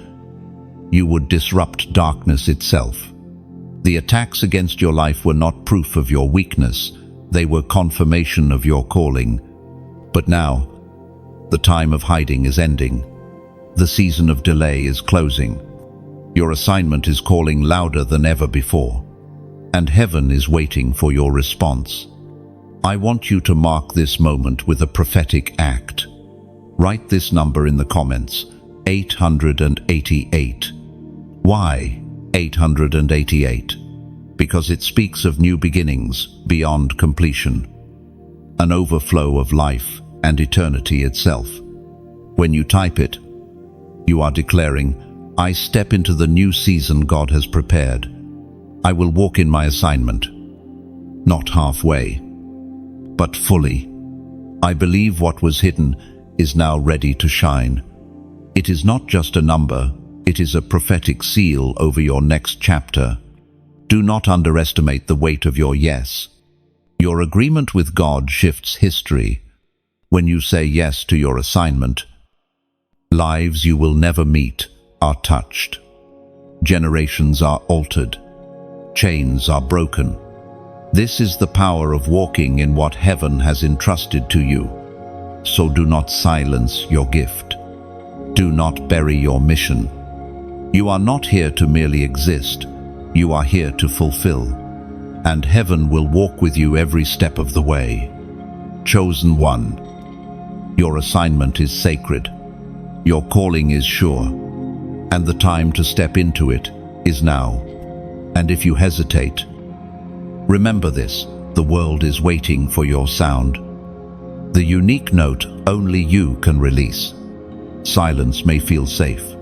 A: you would disrupt darkness itself. The attacks against your life were not proof of your weakness, they were confirmation of your calling. But now, the time of hiding is ending. The season of delay is closing. Your assignment is calling louder than ever before, and heaven is waiting for your response. I want you to mark this moment with a prophetic act. Write this number in the comments, 888. Why 888? Because it speaks of new beginnings beyond completion, an overflow of life and eternity itself. When you type it, you are declaring, I step into the new season God has prepared. I will walk in my assignment, not halfway, but fully. I believe what was hidden is now ready to shine. It is not just a number, it is a prophetic seal over your next chapter. Do not underestimate the weight of your yes. Your agreement with God shifts history. When you say yes to your assignment, lives you will never meet are touched. Generations are altered. Chains are broken. This is the power of walking in what heaven has entrusted to you. So do not silence your gift. Do not bury your mission. You are not here to merely exist. You are here to fulfill. And heaven will walk with you every step of the way. Chosen one, your assignment is sacred. Your calling is sure. And the time to step into it is now. And if you hesitate, remember this, the world is waiting for your sound. The unique note only you can release. Silence may feel safe,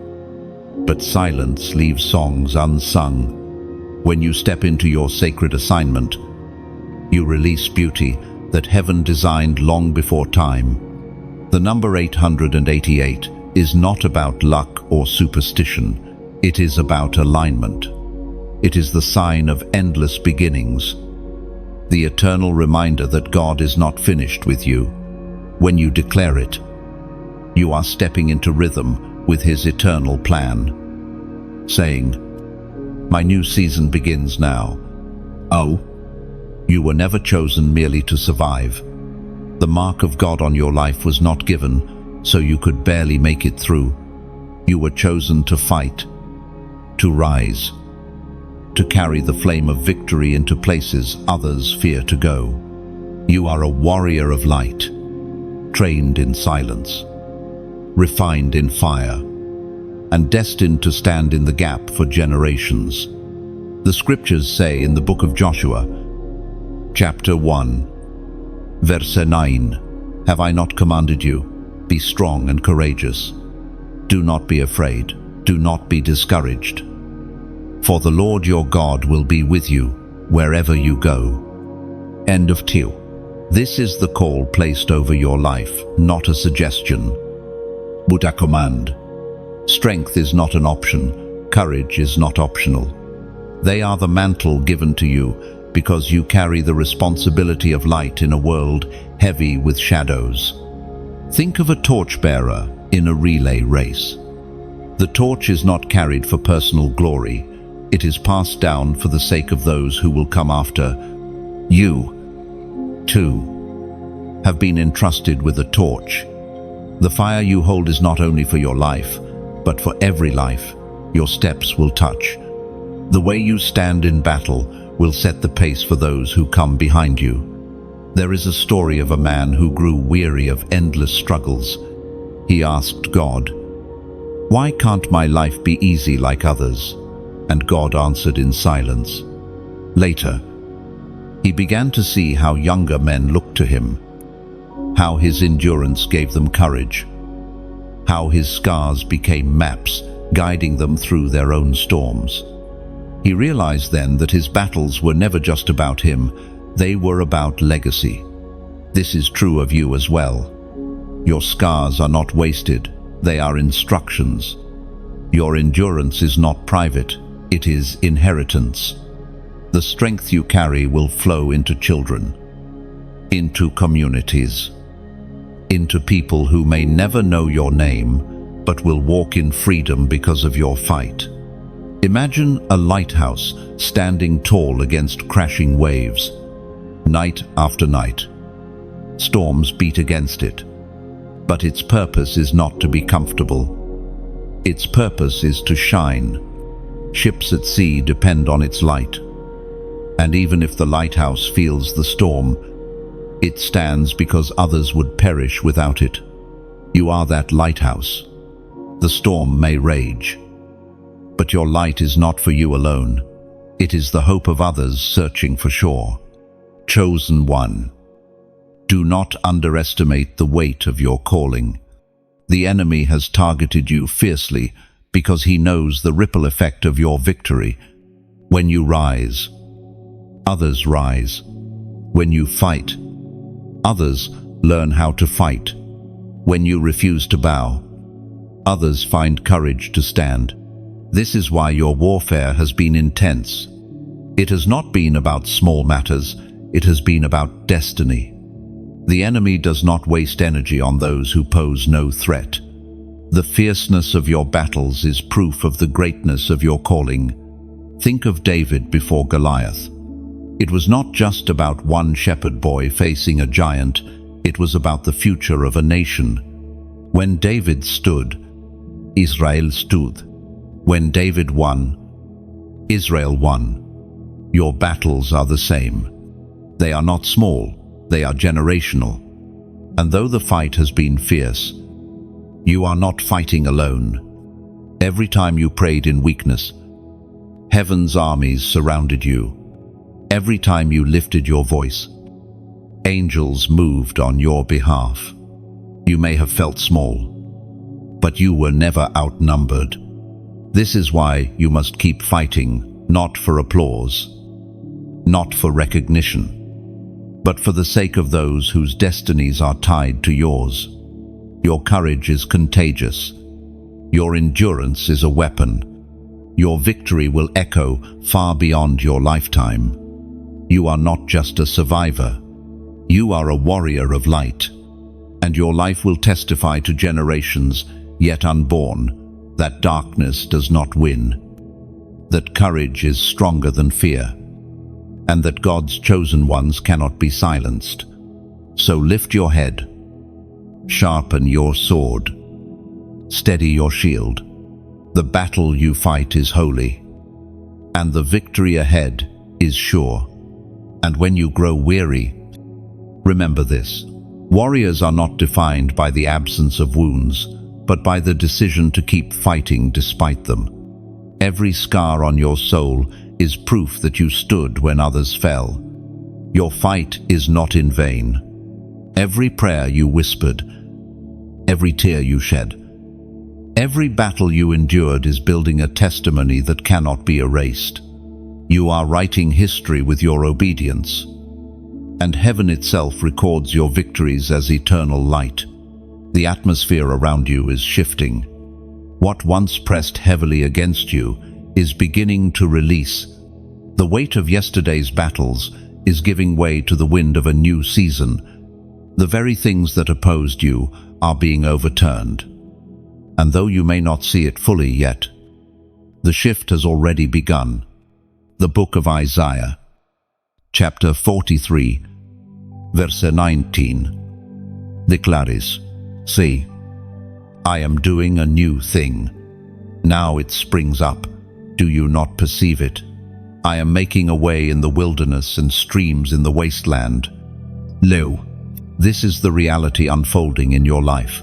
A: but silence leaves songs unsung. When you step into your sacred assignment, you release beauty that heaven designed long before time. The number 888 is not about luck or superstition. It is about alignment. It is the sign of endless beginnings, the eternal reminder that God is not finished with you. When you declare it, you are stepping into rhythm with His eternal plan, saying, my new season begins now. Oh, you were never chosen merely to survive. The mark of God on your life was not given so you could barely make it through. You were chosen to fight, to rise, to carry the flame of victory into places others fear to go. You are a warrior of light, trained in silence, refined in fire, and destined to stand in the gap for generations. The scriptures say in the book of Joshua, chapter 1, verse 9, have I not commanded you? Be strong and courageous. Do not be afraid. Do not be discouraged. For the Lord your God will be with you wherever you go. End of 2. This is the call placed over your life, not a suggestion, but a command. Strength is not an option. Courage is not optional. They are the mantle given to you because you carry the responsibility of light in a world heavy with shadows. Think of a torchbearer in a relay race. The torch is not carried for personal glory. It is passed down for the sake of those who will come after. You, too, have been entrusted with a torch. The fire you hold is not only for your life, but for every life your steps will touch. The way you stand in battle will set the pace for those who come behind you. There is a story of a man who grew weary of endless struggles. He asked God, why can't my life be easy like others? And God answered in silence. Later, he began to see how younger men looked to him, how his endurance gave them courage, how his scars became maps guiding them through their own storms. He realized then that his battles were never just about him, they were about legacy. This is true of you as well. Your scars are not wasted, they are instructions. Your endurance is not private, it is inheritance. The strength you carry will flow into children, into communities, into people who may never know your name, but will walk in freedom because of your fight. Imagine a lighthouse standing tall against crashing waves. Night after night, storms beat against it. But its purpose is not to be comfortable. Its purpose is to shine. Ships at sea depend on its light. And even if the lighthouse feels the storm, it stands because others would perish without it. You are that lighthouse. The storm may rage, but your light is not for you alone. It is the hope of others searching for shore. Chosen one. Do not underestimate the weight of your calling. The enemy has targeted you fiercely because he knows the ripple effect of your victory. When you rise, others rise. When you fight, others learn how to fight. When you refuse to bow, others find courage to stand. This is why your warfare has been intense. It has not been about small matters, it has been about destiny. The enemy does not waste energy on those who pose no threat. The fierceness of your battles is proof of the greatness of your calling. Think of David before Goliath. It was not just about one shepherd boy facing a giant, it was about the future of a nation. When David stood, Israel stood. When David won, Israel won. Your battles are the same. They are not small, they are generational. And though the fight has been fierce, you are not fighting alone. Every time you prayed in weakness, heaven's armies surrounded you. Every time you lifted your voice, angels moved on your behalf. You may have felt small, but you were never outnumbered. This is why you must keep fighting, not for applause, not for recognition, but for the sake of those whose destinies are tied to yours. Your courage is contagious. Your endurance is a weapon. Your victory will echo far beyond your lifetime. You are not just a survivor. You are a warrior of light. And your life will testify to generations yet unborn that darkness does not win, that courage is stronger than fear, and that God's chosen ones cannot be silenced. So lift your head, sharpen your sword, steady your shield. The battle you fight is holy, and the victory ahead is sure. And when you grow weary, remember this: warriors are not defined by the absence of wounds, but by the decision to keep fighting despite them. Every scar on your soul is proof that you stood when others fell. Your fight is not in vain. Every prayer you whispered, every tear you shed, every battle you endured is building a testimony that cannot be erased. You are writing history with your obedience, and heaven itself records your victories as eternal light. The atmosphere around you is shifting. What once pressed heavily against you is beginning to release. The weight of yesterday's battles is giving way to the wind of a new season. The very things that opposed you are being overturned. And though you may not see it fully yet, the shift has already begun. The book of Isaiah, chapter 43, verse 19, declares, "See, I am doing a new thing. Now it springs up. Do you not perceive it? I am making a way in the wilderness and streams in the wasteland." Lo, this is the reality unfolding in your life.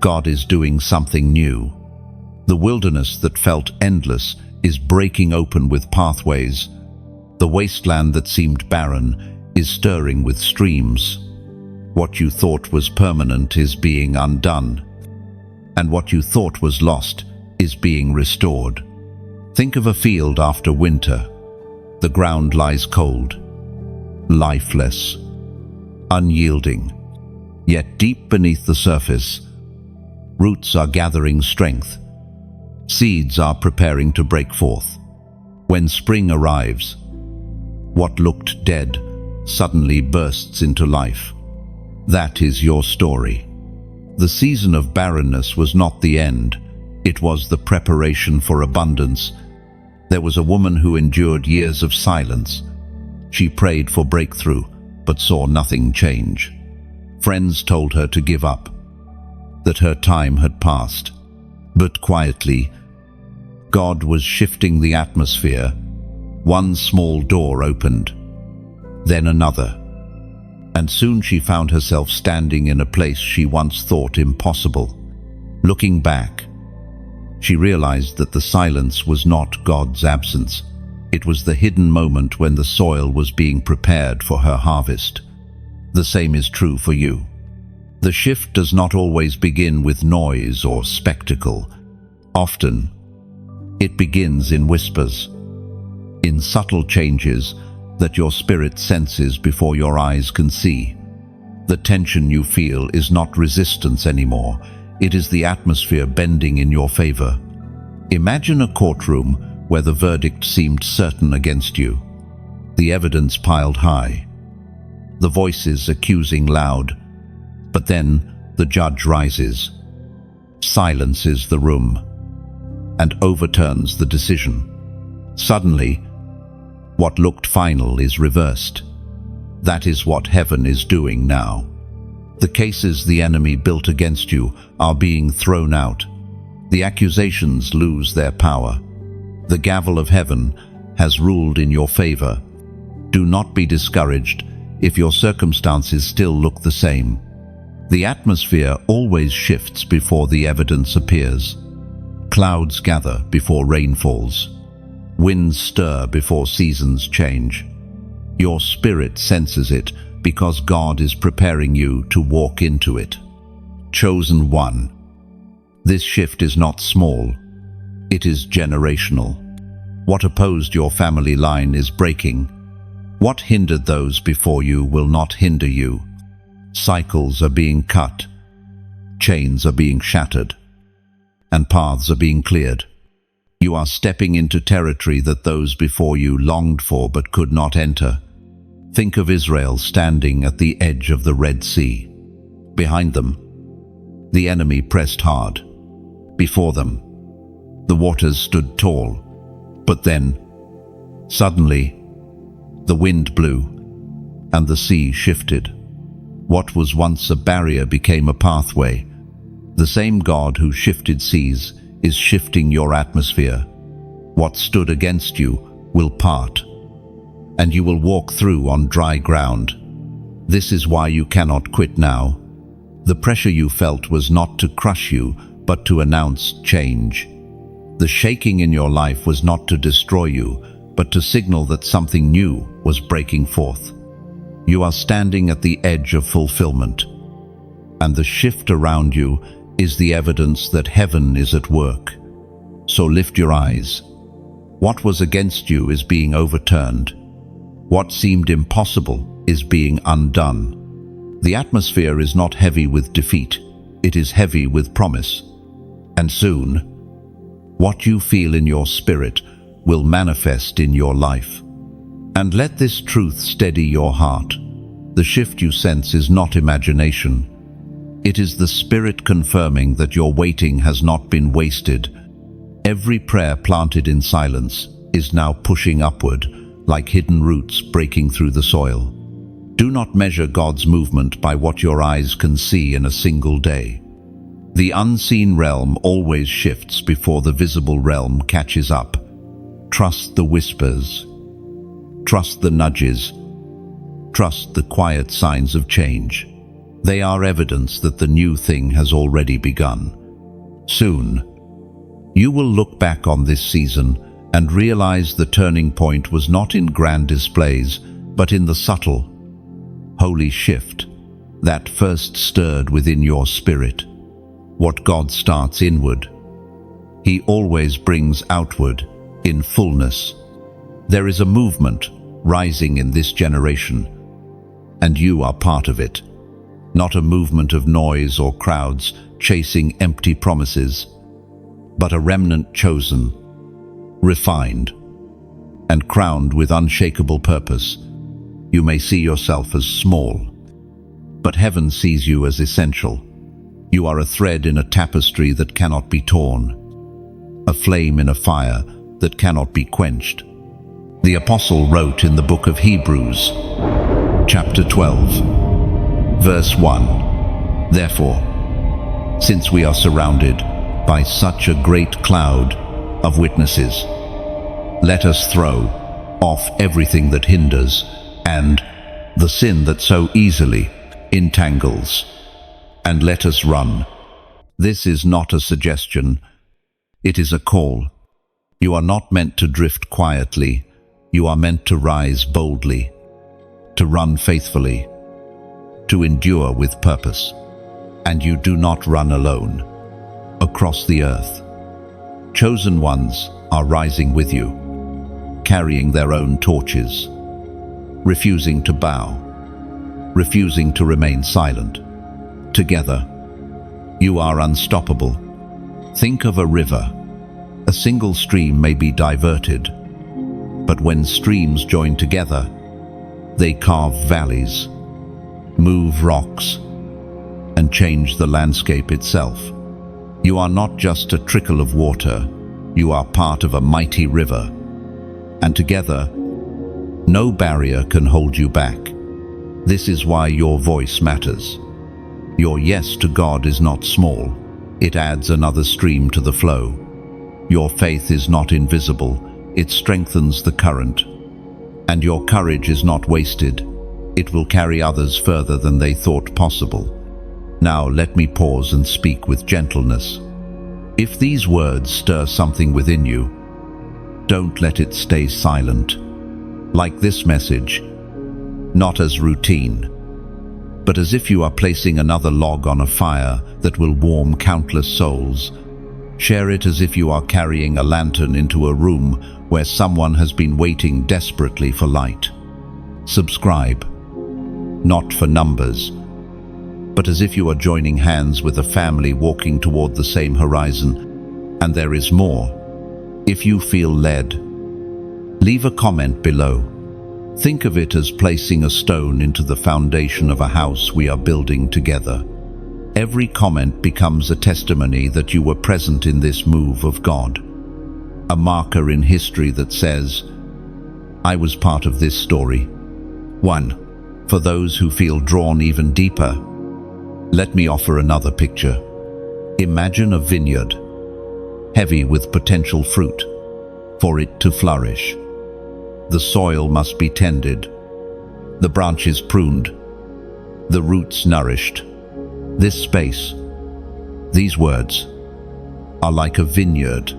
A: God is doing something new. The wilderness that felt endless is breaking open with pathways. The wasteland that seemed barren is stirring with streams. What you thought was permanent is being undone, and what you thought was lost is being restored. Think of a field after winter. The ground lies cold, lifeless, unyielding. Yet deep beneath the surface, roots are gathering strength. Seeds are preparing to break forth. When spring arrives, what looked dead suddenly bursts into life. That is your story. The season of barrenness was not the end. It was the preparation for abundance. There was a woman who endured years of silence. She prayed for breakthrough, but saw nothing change. Friends told her to give up, that her time had passed. But quietly, God was shifting the atmosphere. One small door opened, then another, and soon she found herself standing in a place she once thought impossible. Looking back, she realized that the silence was not God's absence. It was the hidden moment when the soil was being prepared for her harvest. The same is true for you. The shift does not always begin with noise or spectacle. Often, it begins in whispers, in subtle changes that your spirit senses before your eyes can see. The tension you feel is not resistance anymore. It is the atmosphere bending in your favor. Imagine a courtroom where the verdict seemed certain against you. The evidence piled high, the voices accusing loud. But then the judge rises, silences the room, and overturns the decision. Suddenly, what looked final is reversed. That is what heaven is doing now. The cases the enemy built against you are being thrown out. The accusations lose their power. The gavel of heaven has ruled in your favor. Do not be discouraged if your circumstances still look the same. The atmosphere always shifts before the evidence appears. Clouds gather before rain falls. Winds stir before seasons change. Your spirit senses it because God is preparing you to walk into it. Chosen one. This shift is not small. It is generational. What opposed your family line is breaking. What hindered those before you will not hinder you. Cycles are being cut. Chains are being shattered. And paths are being cleared. You are stepping into territory that those before you longed for but could not enter. Think of Israel standing at the edge of the Red Sea. Behind them, the enemy pressed hard. Before them, the waters stood tall. But then, suddenly, the wind blew, and the sea shifted. What was once a barrier became a pathway. The same God who shifted seas is shifting your atmosphere. What stood against you will part, and you will walk through on dry ground. This is why you cannot quit now. The pressure you felt was not to crush you, but to announce change. The shaking in your life was not to destroy you, but to signal that something new was breaking forth. You are standing at the edge of fulfillment, and the shift around you is the evidence that heaven is at work. So lift your eyes. What was against you is being overturned. What seemed impossible is being undone. The atmosphere is not heavy with defeat, it is heavy with promise. And soon, what you feel in your spirit will manifest in your life. And let this truth steady your heart. The shift you sense is not imagination. It is the Spirit confirming that your waiting has not been wasted. Every prayer planted in silence is now pushing upward, like hidden roots breaking through the soil. Do not measure God's movement by what your eyes can see in a single day. The unseen realm always shifts before the visible realm catches up. Trust the whispers. Trust the nudges. Trust the quiet signs of change. They are evidence that the new thing has already begun. Soon, you will look back on this season and realize the turning point was not in grand displays, but in the subtle, holy shift that first stirred within your spirit. What God starts inward, He always brings outward. in fullness. There is a movement rising in this generation, and you are part of it. Not a movement of noise or crowds chasing empty promises, but a remnant chosen, refined, and crowned with unshakable purpose. You may see yourself as small, but heaven sees you as essential. You are a thread in a tapestry that cannot be torn, a flame in a fire that cannot be quenched. The apostle wrote in the book of Hebrews, chapter 12, verse 1, "Therefore, since we are surrounded by such a great cloud of witnesses, let us throw off everything that hinders and the sin that so easily entangles, and let us run." This is not a suggestion, it is a call. You are not meant to drift quietly, you are meant to rise boldly, to run faithfully, to endure with purpose. And you do not run alone. Across the earth, chosen ones are rising with you, carrying their own torches, refusing to bow, refusing to remain silent. Together, you are unstoppable. Think of a river. A single stream may be diverted, but when streams join together, they carve valleys, move rocks, and change the landscape itself. You are not just a trickle of water, you are part of a mighty river. And together, no barrier can hold you back. This is why your voice matters. Your yes to God is not small, it adds another stream to the flow. Your faith is not invisible, it strengthens the current. And your courage is not wasted, it will carry others further than they thought possible. Now let me pause and speak with gentleness. If these words stir something within you, don't let it stay silent. Like this message, not as routine, but as if you are placing another log on a fire that will warm countless souls. Share it as if you are carrying a lantern into a room where someone has been waiting desperately for light. Subscribe, not for numbers, but as if you are joining hands with a family walking toward the same horizon. And there is more. If you feel led, leave a comment below. Think of it as placing a stone into the foundation of a house we are building together. Every comment becomes a testimony that you were present in this move of God. A marker in history that says, I was part of this story. 1. For those who feel drawn even deeper, let me offer another picture. Imagine a vineyard, heavy with potential fruit. For it to flourish, the soil must be tended, the branches pruned, the roots nourished. This space, these words, are like a vineyard.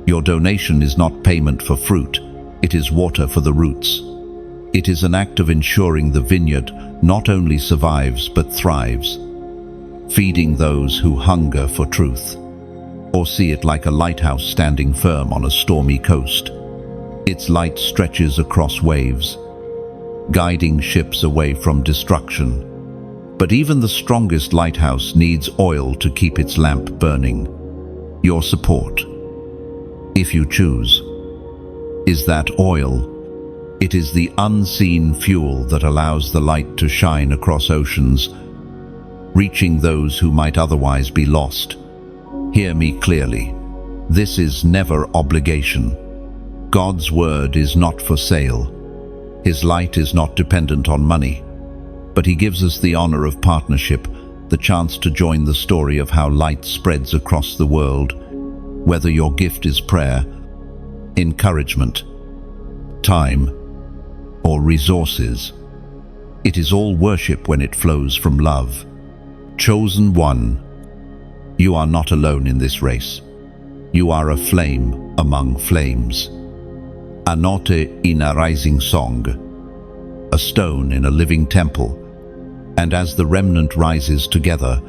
A: Your donation is not payment for fruit, it is water for the roots. It is an act of ensuring the vineyard not only survives but thrives, feeding those who hunger for truth. Or see it like a lighthouse standing firm on a stormy coast. Its light stretches across waves, guiding ships away from destruction. But even the strongest lighthouse needs oil to keep its lamp burning. Your support, if you choose, is that oil. It is the unseen fuel that allows the light to shine across oceans, reaching those who might otherwise be lost. Hear me clearly. This is never obligation. God's word is not for sale. His light is not dependent on money. But he gives us the honor of partnership, the chance to join the story of how light spreads across the world. Whether your gift is prayer, encouragement, time, or resources, it is all worship when it flows from love. Chosen one, you are not alone in this race. You are a flame among flames. A note in a rising song, a stone in a living temple. And as the remnant rises together,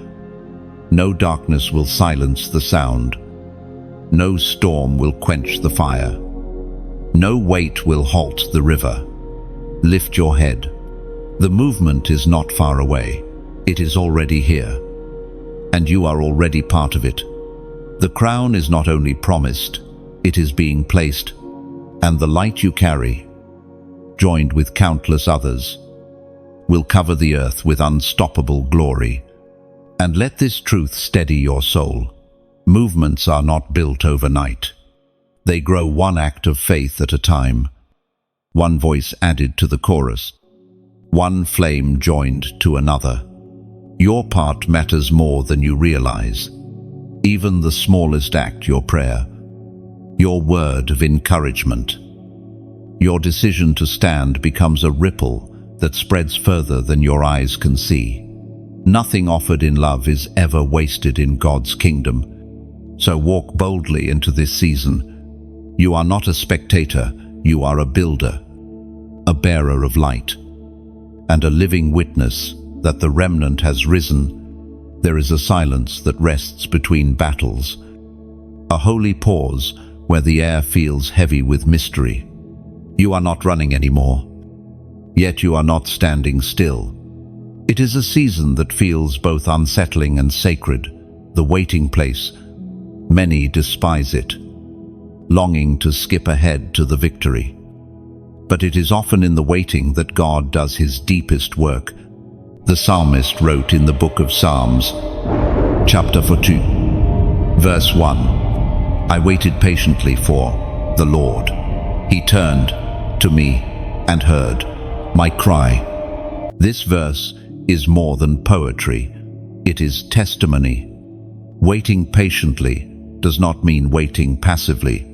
A: no darkness will silence the sound. No storm will quench the fire. No weight will halt the river. Lift your head. The movement is not far away. It is already here. And you are already part of it. The crown is not only promised, it is being placed, and the light you carry, joined with countless others, will cover the earth with unstoppable glory. And let this truth steady your soul. Movements are not built overnight. They grow one act of faith at a time, one voice added to the chorus, one flame joined to another. Your part matters more than you realize. Even the smallest act, your prayer, your word of encouragement, your decision to stand becomes a ripple that spreads further than your eyes can see. Nothing offered in love is ever wasted in God's kingdom. So walk boldly into this season. You are not a spectator, you are a builder, a bearer of light, and a living witness that the remnant has risen. There is a silence that rests between battles, a holy pause where the air feels heavy with mystery. You are not running anymore, yet you are not standing still. It is a season that feels both unsettling and sacred, the waiting place. Many despise it, longing to skip ahead to the victory. But it is often in the waiting that God does his deepest work. The psalmist wrote in the book of Psalms, chapter 42, verse 1, I waited patiently for the Lord. He turned to me and heard my cry. This verse is more than poetry. It is testimony. Waiting patiently does not mean waiting passively.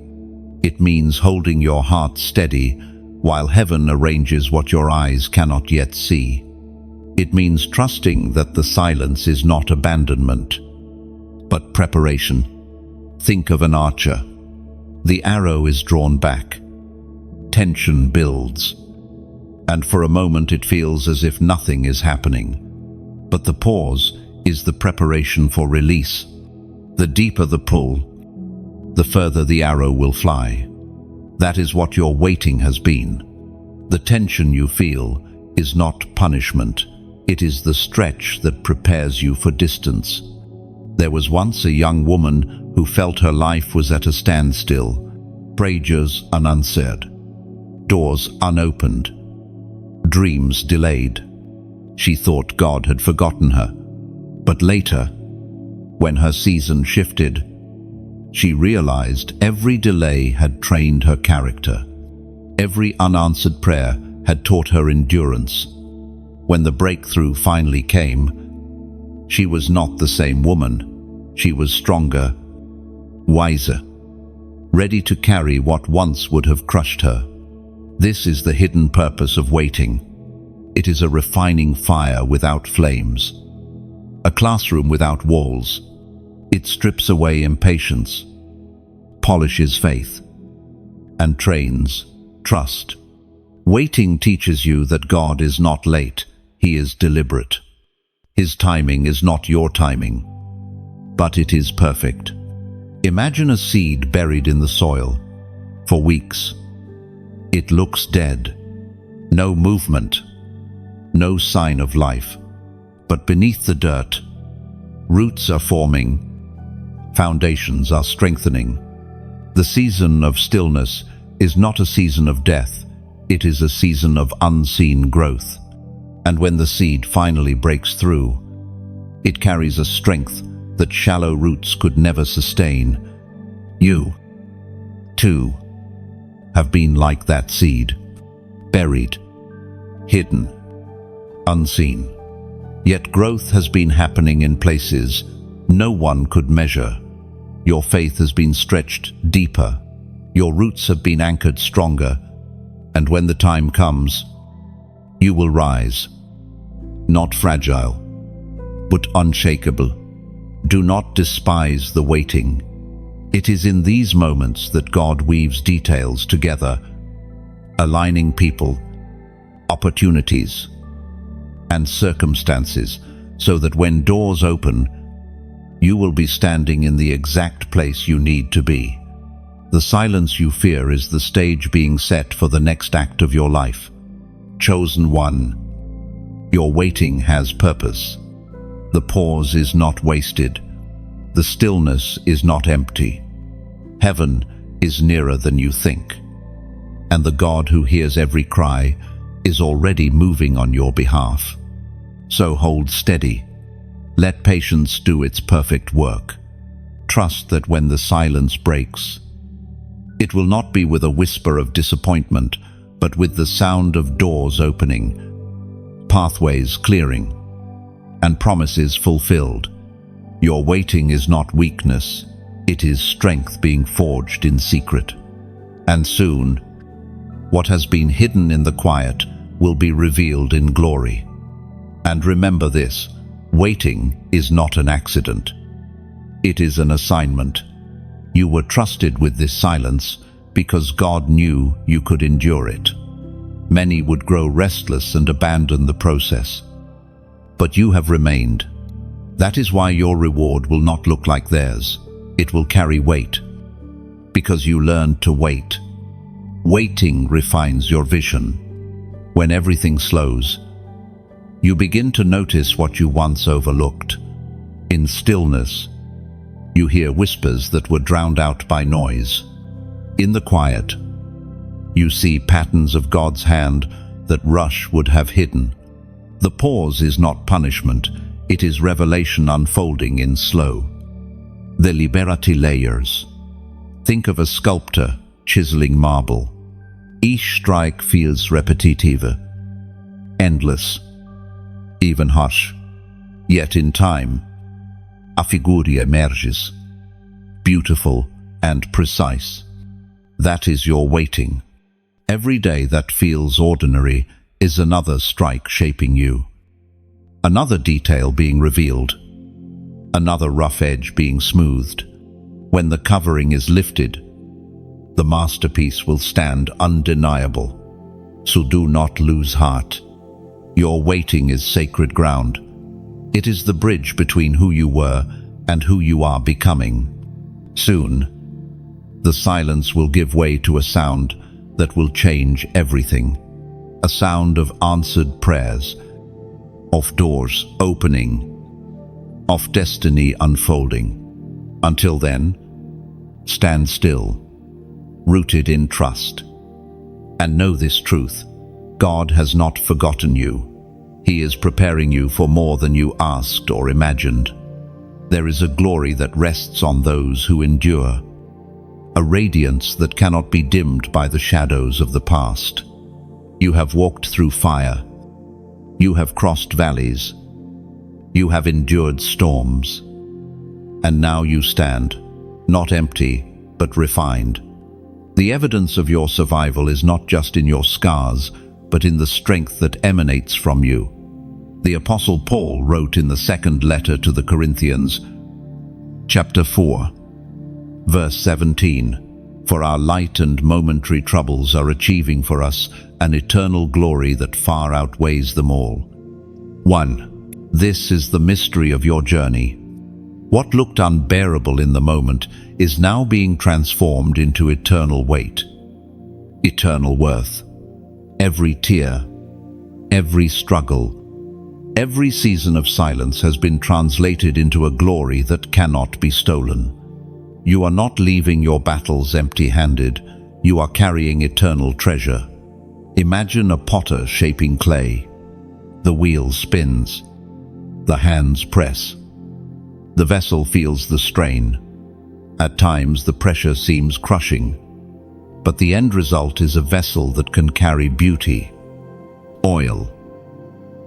A: It means holding your heart steady while heaven arranges what your eyes cannot yet see. It means trusting that the silence is not abandonment, but preparation. Think of an archer. The arrow is drawn back. Tension builds. And for a moment it feels as if nothing is happening. But the pause is the preparation for release. The deeper the pull, the further the arrow will fly. That is what your waiting has been. The tension you feel is not punishment. It is the stretch that prepares you for distance. There was once a young woman who felt her life was at a standstill. Prayers unanswered, doors unopened, dreams delayed. She thought God had forgotten her. But later, when her season shifted, she realized every delay had trained her character. Every unanswered prayer had taught her endurance. When the breakthrough finally came, she was not the same woman. She was stronger, wiser, ready to carry what once would have crushed her. This is the hidden purpose of waiting. It is a refining fire without flames, a classroom without walls. It strips away impatience, polishes faith, and trains trust. Waiting teaches you that God is not late, he is deliberate. His timing is not your timing, but it is perfect. Imagine a seed buried in the soil for weeks. It looks dead, no movement, no sign of life. But beneath the dirt, roots are forming, foundations are strengthening. The season of stillness is not a season of death, it is a season of unseen growth. And when the seed finally breaks through, it carries a strength that shallow roots could never sustain. You, too, have been like that seed, buried, hidden, unseen. Yet growth has been happening in places no one could measure. Your faith has been stretched deeper, your roots have been anchored stronger, and when the time comes, you will rise, not fragile, but unshakable. Do not despise the waiting. It is in these moments that God weaves details together, aligning people, opportunities, and circumstances, so that when doors open, you will be standing in the exact place you need to be. The silence you fear is the stage being set for the next act of your life. Chosen one, your waiting has purpose. The pause is not wasted. The stillness is not empty. Heaven is nearer than you think. And the God who hears every cry is already moving on your behalf. So hold steady. Let patience do its perfect work. Trust that when the silence breaks, it will not be with a whisper of disappointment, but with the sound of doors opening, pathways clearing, and promises fulfilled. Your waiting is not weakness, it is strength being forged in secret. And soon, what has been hidden in the quiet will be revealed in glory. And remember this, waiting is not an accident. It is an assignment. You were trusted with this silence because God knew you could endure it. Many would grow restless and abandon the process. But you have remained. That is why your reward will not look like theirs. It will carry weight. Because you learned to wait. Waiting refines your vision. When everything slows, you begin to notice what you once overlooked. In stillness, you hear whispers that were drowned out by noise. In the quiet, you see patterns of God's hand that rush would have hidden. The pause is not punishment, it is revelation unfolding in slow. The liberty layers. Think of a sculptor chiseling marble. Each strike feels repetitive, endless, even harsh. Yet in time, a figura emerges, beautiful and precise. That is your waiting. Every day that feels ordinary is another strike shaping you. Another detail being revealed. Another rough edge being smoothed. When the covering is lifted, the masterpiece will stand undeniable. So do not lose heart. Your waiting is sacred ground. It is the bridge between who you were and who you are becoming. Soon, the silence will give way to a sound that will change everything. A sound of answered prayers, of doors opening, of destiny unfolding. Until then, stand still, rooted in trust. And know this truth, God has not forgotten you. He is preparing you for more than you asked or imagined. There is a glory that rests on those who endure, a radiance that cannot be dimmed by the shadows of the past. You have walked through fire. You have crossed valleys. You have endured storms. And now you stand, not empty, but refined. The evidence of your survival is not just in your scars, but in the strength that emanates from you. The Apostle Paul wrote in the second letter to the Corinthians, chapter 4, verse 17, "For our light and momentary troubles are achieving for us an eternal glory that far outweighs them all." 1. This is the mystery of your journey. What looked unbearable in the moment is now being transformed into eternal weight, eternal worth. Every tear, every struggle, every season of silence has been translated into a glory that cannot be stolen. You are not leaving your battles empty-handed, you are carrying eternal treasure. Imagine a potter shaping clay. The wheel spins, the hands press. The vessel feels the strain. At times the pressure seems crushing, but the end result is a vessel that can carry beauty, oil,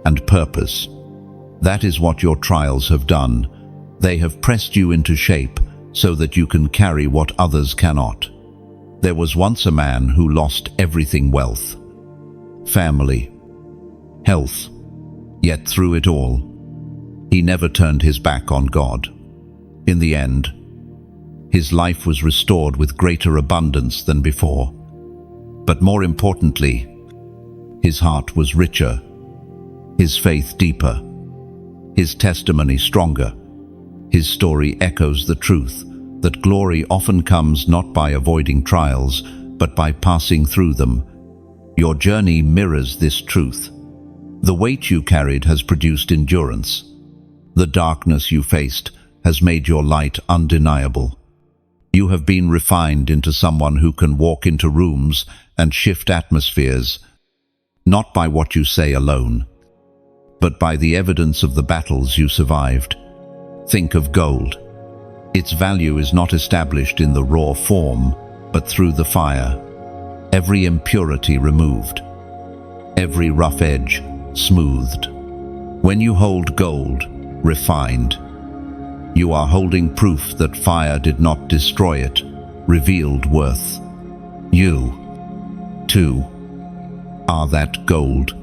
A: and purpose. That is what your trials have done. They have pressed you into shape so that you can carry what others cannot. There was once a man who lost everything: wealth, family, health. Yet through it all, he never turned his back on God. In the end, his life was restored with greater abundance than before. But more importantly, his heart was richer, his faith deeper, his testimony stronger. His story echoes the truth that glory often comes not by avoiding trials, but by passing through them. Your journey mirrors this truth. The weight you carried has produced endurance. The darkness you faced has made your light undeniable. You have been refined into someone who can walk into rooms and shift atmospheres, not by what you say alone, but by the evidence of the battles you survived. Think of gold. Its value is not established in the raw form, but through the fire. Every impurity removed, every rough edge smoothed. When you hold gold, refined, you are holding proof that fire did not destroy it, revealed worth. You, too, are that gold.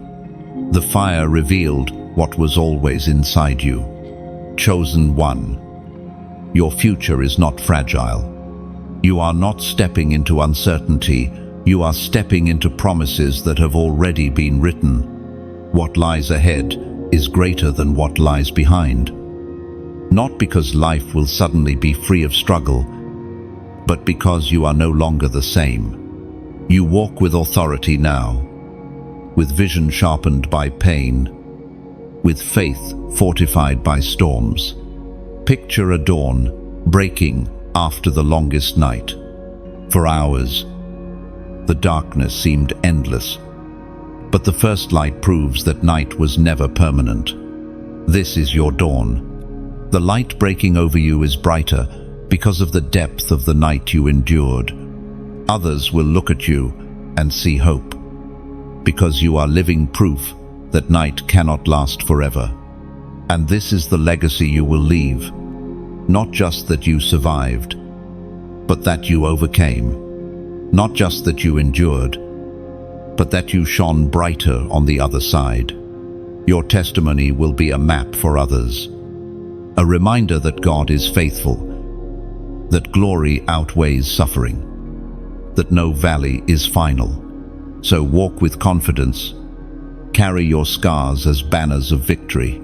A: The fire revealed what was always inside you. Chosen one. Your future is not fragile. You are not stepping into uncertainty. You are stepping into promises that have already been written. What lies ahead is greater than what lies behind. Not because life will suddenly be free of struggle, but because you are no longer the same. You walk with authority now, with vision sharpened by pain, with faith fortified by storms. Picture a dawn breaking after the longest night. For hours, the darkness seemed endless, but the first light proves that night was never permanent. This is your dawn. The light breaking over you is brighter because of the depth of the night you endured. Others will look at you and see hope, because you are living proof that night cannot last forever. And this is the legacy you will leave. Not just that you survived, but that you overcame. Not just that you endured, but that you shone brighter on the other side. Your testimony will be a map for others, a reminder that God is faithful, that glory outweighs suffering, that no valley is final. So walk with confidence, carry your scars as banners of victory.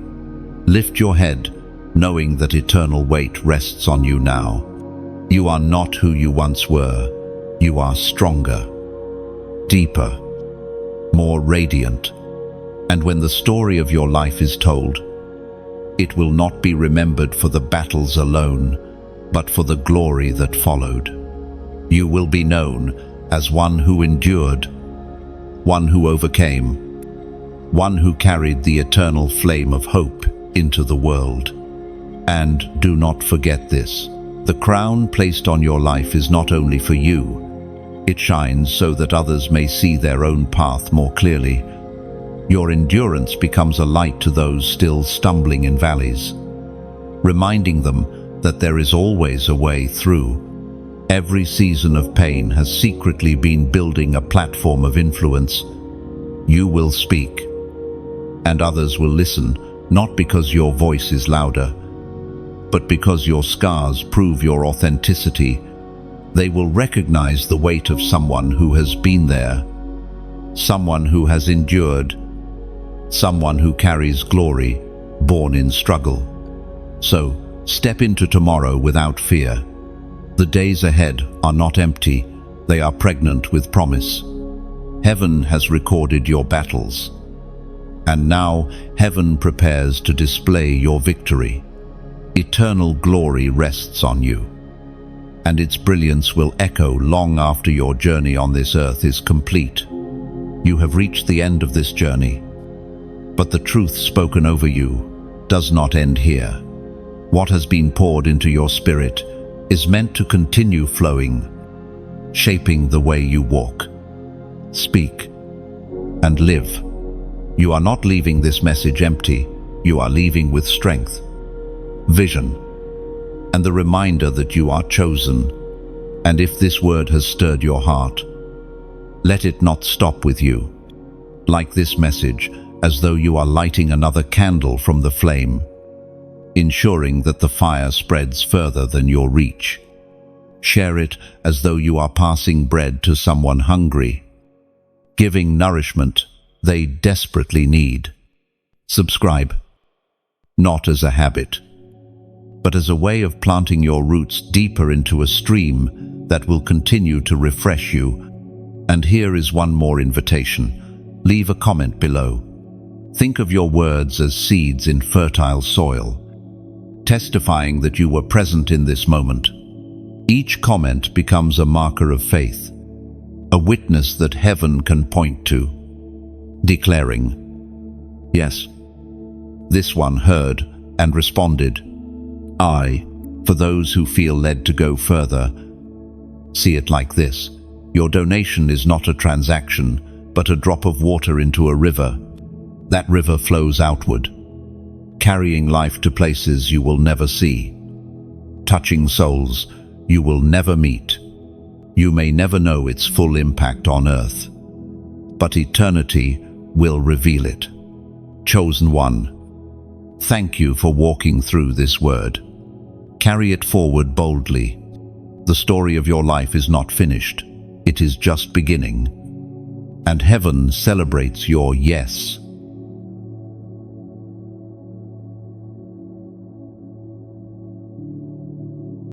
A: Lift your head, knowing that eternal weight rests on you now. You are not who you once were. You are stronger, deeper, more radiant. And when the story of your life is told, it will not be remembered for the battles alone, but for the glory that followed. You will be known as one who endured, one who overcame, one who carried the eternal flame of hope into the world. And do not forget this: the crown placed on your life is not only for you. It shines so that others may see their own path more clearly. Your endurance becomes a light to those still stumbling in valleys, reminding them that there is always a way through. Every season of pain has secretly been building a platform of influence. You will speak, and others will listen, not because your voice is louder, but because your scars prove your authenticity. They will recognize the weight of someone who has been there, someone who has endured, someone who carries glory, born in struggle. So, step into tomorrow without fear. The days ahead are not empty, they are pregnant with promise. Heaven has recorded your battles, and now heaven prepares to display your victory. Eternal glory rests on you, and its brilliance will echo long after your journey on this earth is complete. You have reached the end of this journey, but the truth spoken over you does not end here. What has been poured into your spirit is meant to continue flowing, shaping the way you walk, speak, and live. You are not leaving this message empty. You are leaving with strength, vision, and the reminder that you are chosen. And if this word has stirred your heart, let it not stop with you. Like this message, as though you are lighting another candle from the flame, ensuring that the fire spreads further than your reach. Share it as though you are passing bread to someone hungry, giving nourishment they desperately need. Subscribe, not as a habit, but as a way of planting your roots deeper into a stream that will continue to refresh you. And here is one more invitation. Leave a comment below. Think of your words as seeds in fertile soil, testifying that you were present in this moment. Each comment becomes a marker of faith, a witness that heaven can point to, declaring, "Yes, this one heard and responded." For those who feel led to go further, see it like this. Your donation is not a transaction, but a drop of water into a river. That river flows outward, carrying life to places you will never see, touching souls you will never meet. You may never know its full impact on earth, but eternity will reveal it. Chosen one, thank you for walking through this word. Carry it forward boldly. The story of your life is not finished. It is just beginning. And heaven celebrates your yes.